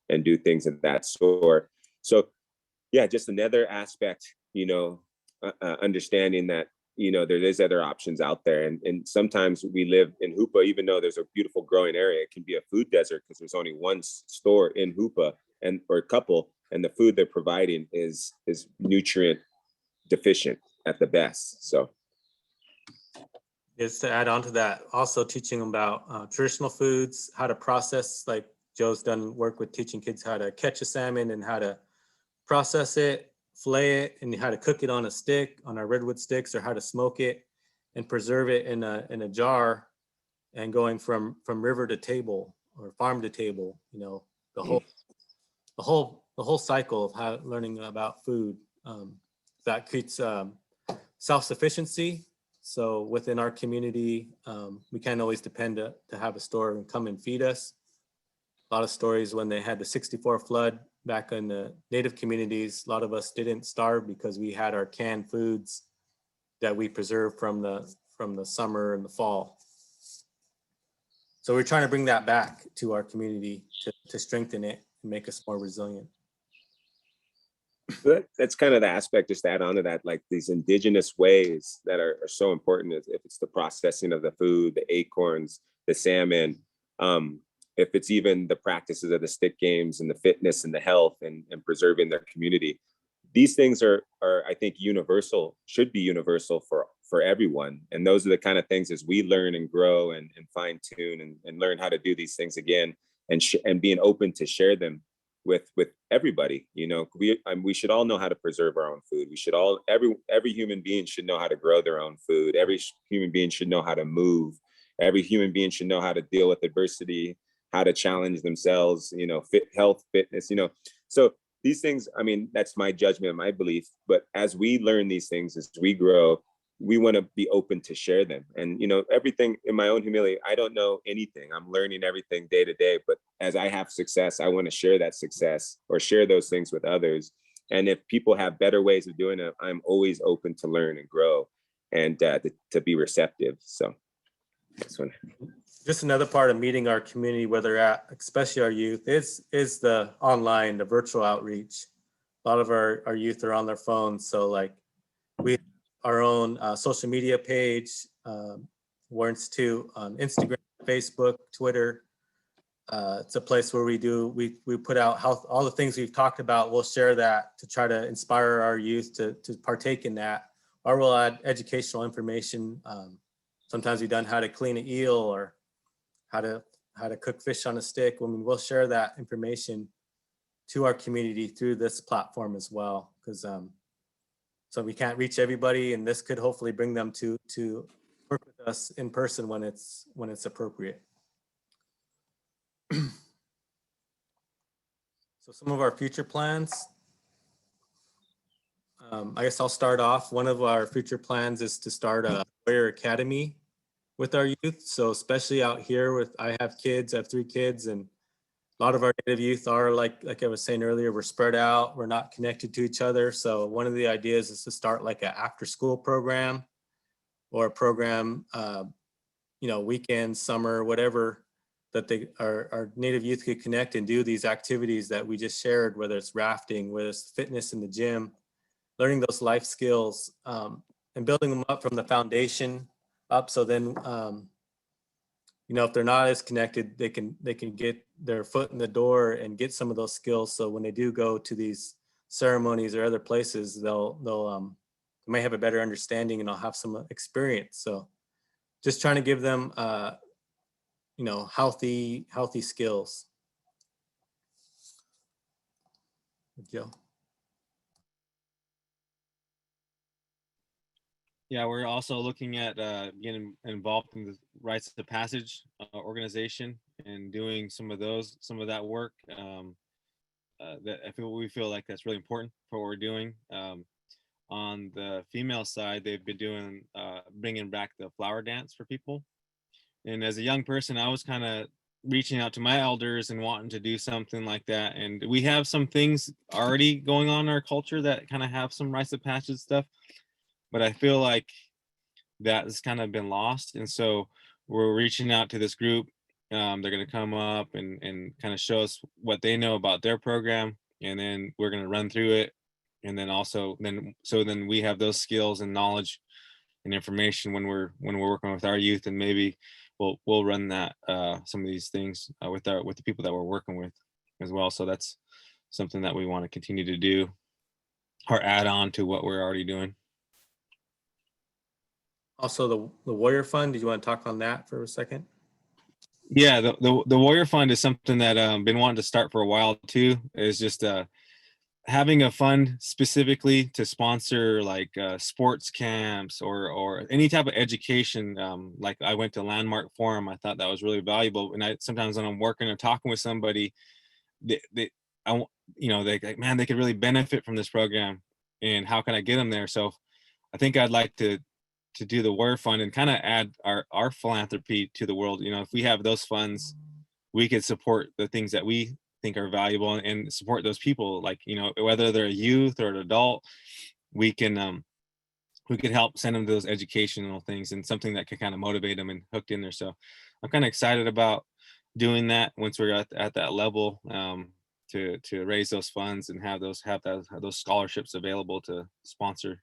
and do things of that sort. So yeah, just another aspect, you know, understanding that, you know, there is other options out there. And sometimes we live in Hoopa, even though there's a beautiful growing area, it can be a food desert because there's only one store in Hoopa and or a couple, and the food they're providing is nutrient deficient at the best. So Just to add on to that, also teaching them about traditional foods, how to process, like Joe's done work with teaching kids how to catch a salmon and how to process it, fillet it, and how to cook it on a stick, on our redwood sticks, or how to smoke it and preserve it in a jar, and going from river to table or farm to table, you know, the whole cycle of how learning about food. That creates self-sufficiency. So within our community, we can't always depend to have a store and come and feed us. A lot of stories when they had the 64 flood back in the native communities, a lot of us didn't starve because we had our canned foods that we preserved from the summer and the fall. So we're trying to bring that back to our community to strengthen it and make us more resilient. that's kind of the aspect, just to add on to that, like these indigenous ways that are so important. If it's the processing of the food, the acorns, the salmon, if it's even the practices of the stick games and the fitness and the health and preserving their community. These things are I think universal, should be universal for everyone. And those are the kind of things as we learn and grow and fine tune and learn how to do these things again, and being open to share them with everybody. You know, we should all know how to preserve our own food. We should all, every human being should know how to grow their own food. Every human being should know how to move. Every human being should know how to deal with adversity, how to challenge themselves, you know, fitness, you know. So these things, I mean, that's my judgment and my belief. But as we learn these things, as we grow, we want to be open to share them. And, you know, everything in my own humility, I don't know anything. I'm learning everything day to day. But as I have success, I want to share that success or share those things with others. And if people have better ways of doing it, I'm always open to learn and grow and to be receptive. So that's one. Just another part of meeting our community where they're at, especially our youth, is the online, the virtual outreach. A lot of our youth are on their phones. So like we have our own social media page, Warrants to Instagram, Facebook, Twitter. It's a place where we put out all the things we've talked about. We'll share that to try to inspire our youth to partake in that. Or we'll add educational information. Sometimes we've done how to clean an eel or how to cook fish on a stick. I mean, we'll share that information to our community through this platform as well, because so we can't reach everybody, and this could hopefully bring them to work with us in person when it's appropriate. So some of our future plans. I guess I'll start off. One of our future plans is to start a warrior academy with our youth. So especially out here I have 3 kids, and a lot of our native youth are like I was saying earlier, we're spread out, we're not connected to each other. So one of the ideas is to start like an after school program or a program, you know, weekend, summer, whatever, that our native youth could connect and do these activities that we just shared, whether it's rafting, whether it's fitness in the gym, learning those life skills, and building them up from the foundation up. So then, you know, if they're not as connected, they can get their foot in the door and get some of those skills. So when they do go to these ceremonies or other places, they may have a better understanding and they'll have some experience. So just trying to give them, you know, healthy skills. Joe. Yeah, we're also looking at getting involved in the Rites of Passage organization and doing some of that work. We feel like that's really important for what we're doing. On the female side, they've been doing bringing back the flower dance for people. And as a young person, I was kind of reaching out to my elders and wanting to do something like that. And we have some things already going on in our culture that kind of have some rites of passage stuff, but I feel like that has kind of been lost. And so we're reaching out to this group. They're going to come up and kind of show us what they know about their program, and then we're going to run through it. And then also then we have those skills and knowledge and information when we're working with our youth, and maybe we'll run that some of these things with the people that we're working with as well. So that's something that we want to continue to do, or add on to what we're already doing. Also, the Warrior Fund, did you want to talk on that for a second? Yeah, the Warrior Fund is something that been wanting to start for a while too. Is just having a fund specifically to sponsor like sports camps or any type of education. Like I went to Landmark Forum, I thought that was really valuable. And sometimes when I'm working or talking with somebody, they're like, man, they could really benefit from this program, and how can I get them there? So I think I'd like to do the Warrior Fund and kind of add our philanthropy to the world. If we have those funds, we could support the things that we think are valuable and support those people, like, whether they're a youth or an adult, we could help send them to those educational things and something that could kind of motivate them and hooked in there. So I'm kind of excited about doing that once we're at that level, to raise those funds and have those scholarships available to sponsor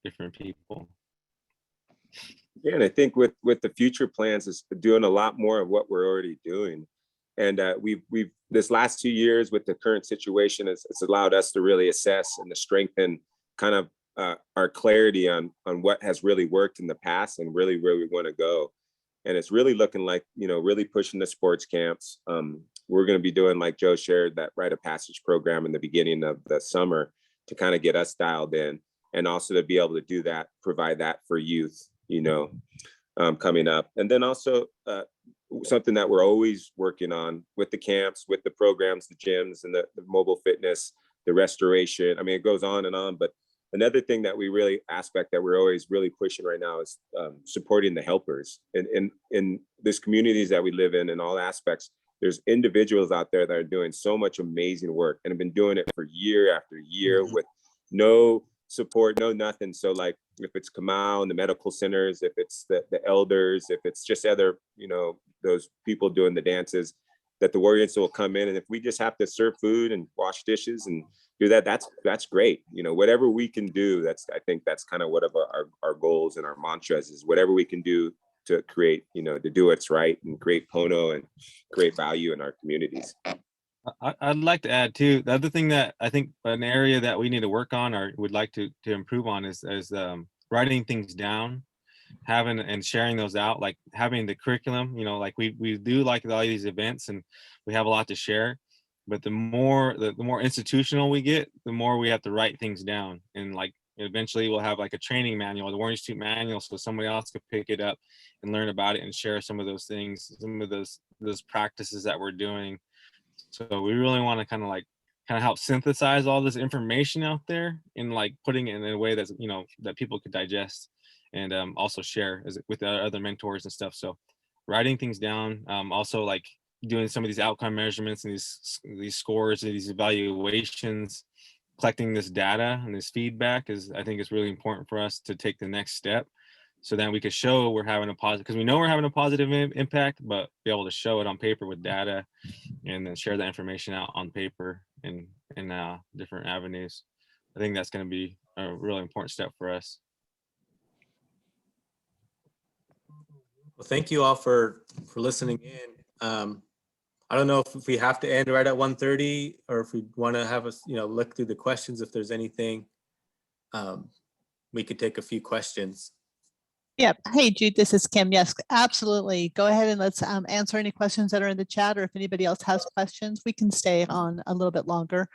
different people. Yeah, and I think with the future plans is doing a lot more of what we're already doing. And we've this last 2 years with the current situation, it's allowed us to really assess and to strengthen kind of our clarity on what has really worked in the past and really where we want to go. And it's really looking like, really pushing the sports camps. We're going to be doing, like Joe shared, that rite of passage program in the beginning of the summer to kind of get us dialed in, and also to be able to do that, provide that for youth, coming up. And then also something that we're always working on with the camps, with the programs, the gyms, and the mobile fitness, the restoration. I mean, it goes on and on. But another thing that we're always really pushing right now is supporting the helpers. In these communities that we live in all aspects, there's individuals out there that are doing so much amazing work and have been doing it for year after year with no support, no nothing. So like if it's Kamau and the medical centers, if it's the elders, if it's just other, those people doing the dances, that the Warrior Institute will come in. And if we just have to serve food and wash dishes and do that, that's great. Whatever we can do, I think that's kind of one of our goals and our mantras is whatever we can do to create, to do what's right and create Pono and create value in our communities. I'd like to add too, the other thing that I think an area that we need to work on or would like to improve on is writing things down, having and sharing those out, like having the curriculum, like we do like all these events and we have a lot to share, but the more institutional we get, the more we have to write things down. And like eventually we'll have like a training manual, the Warrior Institute manual, so somebody else could pick it up and learn about it and share some of those things, some of those practices that we're doing. So we really want to kind of help synthesize all this information out there and like putting it in a way that's, that people could digest and also share with other mentors and stuff. So writing things down, also like doing some of these outcome measurements and these scores and these evaluations, collecting this data and this feedback I think is really important for us to take the next step. So then we could show we're having a positive, because we know we're having a positive impact, but be able to show it on paper with data and then share that information out on paper in different avenues. I think that's going to be a really important step for us. Well, thank you all for listening in. I don't know if we have to end right at 1:30 or if we want to have us, look through the questions. If there's anything, we could take a few questions. Yeah. Hey, Jude, this is Kim. Yes, absolutely. Go ahead and let's answer any questions that are in the chat, or if anybody else has questions, we can stay on a little bit longer.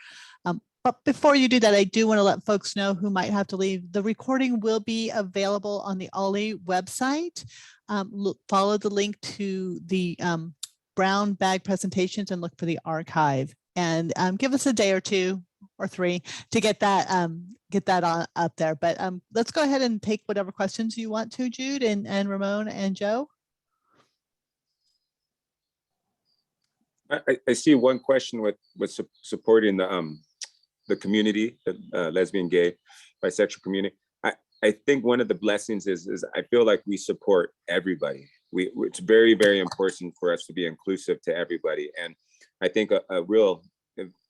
But before you do that, I do want to let folks know who might have to leave. The recording will be available on the OLLI website. Follow the link to the brown bag presentations and look for the archive. And give us a day or 2 or 3 to get that on up there. But let's go ahead and take whatever questions you want to, Jude and Ramon and Joe. I see one question with supporting the community, the lesbian, gay, bisexual community. I think one of the blessings is I feel like we support everybody. It's very, very important for us to be inclusive to everybody. And I think a real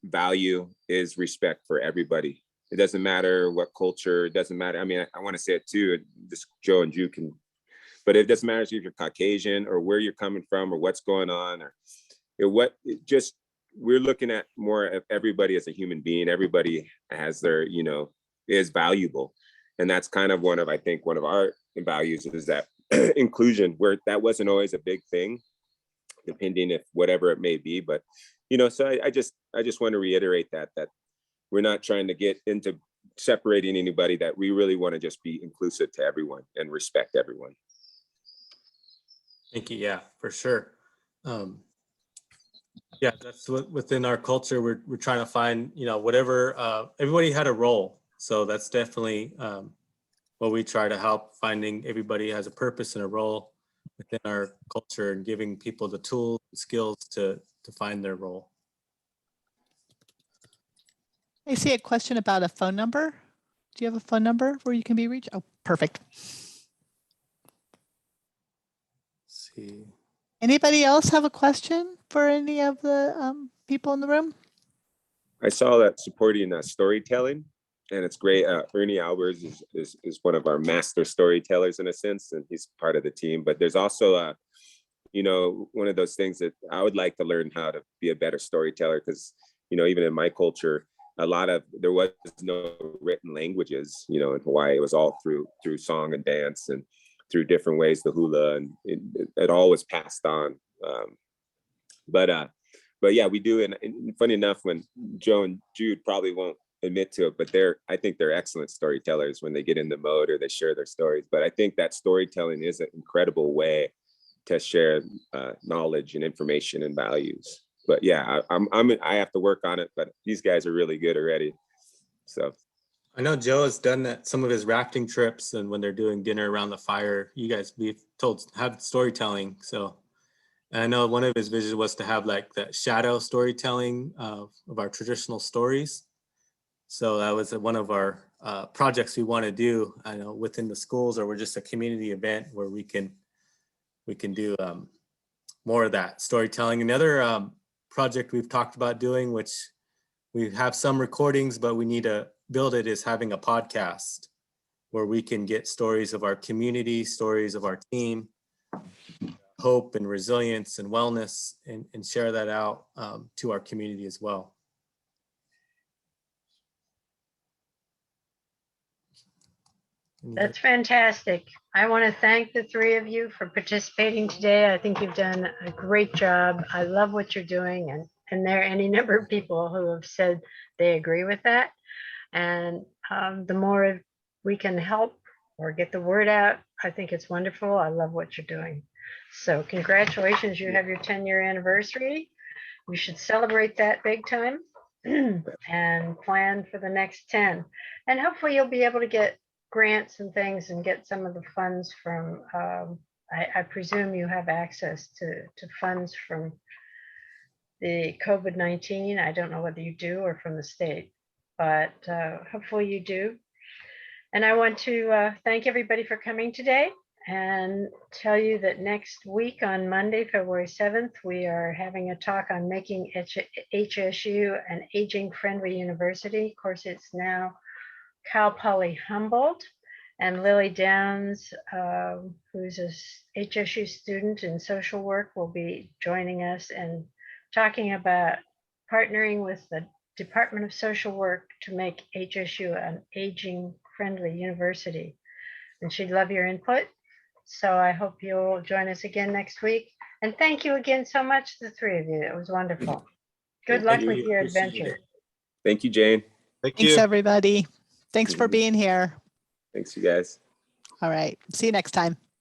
value is respect for everybody. It doesn't matter what culture, it doesn't matter. I mean, I want to say it too, this Joe and Jude can, but it doesn't matter if you're Caucasian or where you're coming from or what's going on or we're looking at more of everybody as a human being. Everybody has their, is valuable. And that's kind of one of our values is that inclusion, where that wasn't always a big thing, depending if whatever it may be. But, so I just want to reiterate that we're not trying to get into separating anybody, that we really want to just be inclusive to everyone and respect everyone. Thank you. Yeah, for sure. Yeah, that's what within our culture, we're trying to find, whatever, everybody had a role. So that's definitely what we try to help, finding everybody has a purpose and a role within our culture and giving people the tools and skills to find their role. I see a question about a phone number. Do you have a phone number where you can be reached? Oh, perfect. Let's see. Anybody else have a question for any of the people in the room? I saw that supporting storytelling, and it's great. Ernie Albers is one of our master storytellers in a sense, and he's part of the team. But there's also, one of those things that I would like to learn how to be a better storyteller, because, even in my culture, there was no written languages, in Hawaii. It was all through song and dance and through different ways, the hula, and it all was passed on. But yeah, we do. And funny enough, when Joe and Jude probably won't admit to it, but I think they're excellent storytellers when they get in the mode or they share their stories. But I think that storytelling is an incredible way to share knowledge and information and values. But yeah, I have to work on it, but these guys are really good already. So I know Joe has done that, some of his rafting trips, and when they're doing dinner around the fire, you guys be told have storytelling. So, and I know one of his visions was to have like the shadow storytelling of our traditional stories. So that was one of our projects we want to do. I know within the schools, or we're just a community event where we can do more of that storytelling. Another project we've talked about doing, which we have some recordings, but we need to build it, is having a podcast where we can get stories of our community, stories of our team, hope and resilience and wellness, and share that out to our community as well. That's fantastic. I want to thank the 3 of you for participating today. I think you've done a great job. I love what you're doing, and there are any number of people who have said they agree with that. And the more we can help or get the word out, I think it's wonderful. I love what you're doing. So congratulations, you have your 10-year anniversary. We should celebrate that big time and plan for the next 10. And hopefully you'll be able to get grants and things and get some of the funds from, I presume you have access to funds from the COVID-19. I don't know whether you do or from the state, but hopefully you do. And I want to thank everybody for coming today and tell you that next week on Monday, February 7th, we are having a talk on making HSU an aging-friendly university. Of course, it's now Cal Poly Humboldt, and Lily Downs, who's a HSU student in social work, will be joining us and talking about partnering with the Department of Social Work to make HSU an aging-friendly university. And she'd love your input. So I hope you'll join us again next week. And thank you again so much, the 3 of you. It was wonderful. Good luck with your adventure. Thank you, Jane. Thank you. Thanks, everybody. Thanks for being here. Thanks, you guys. All right. See you next time.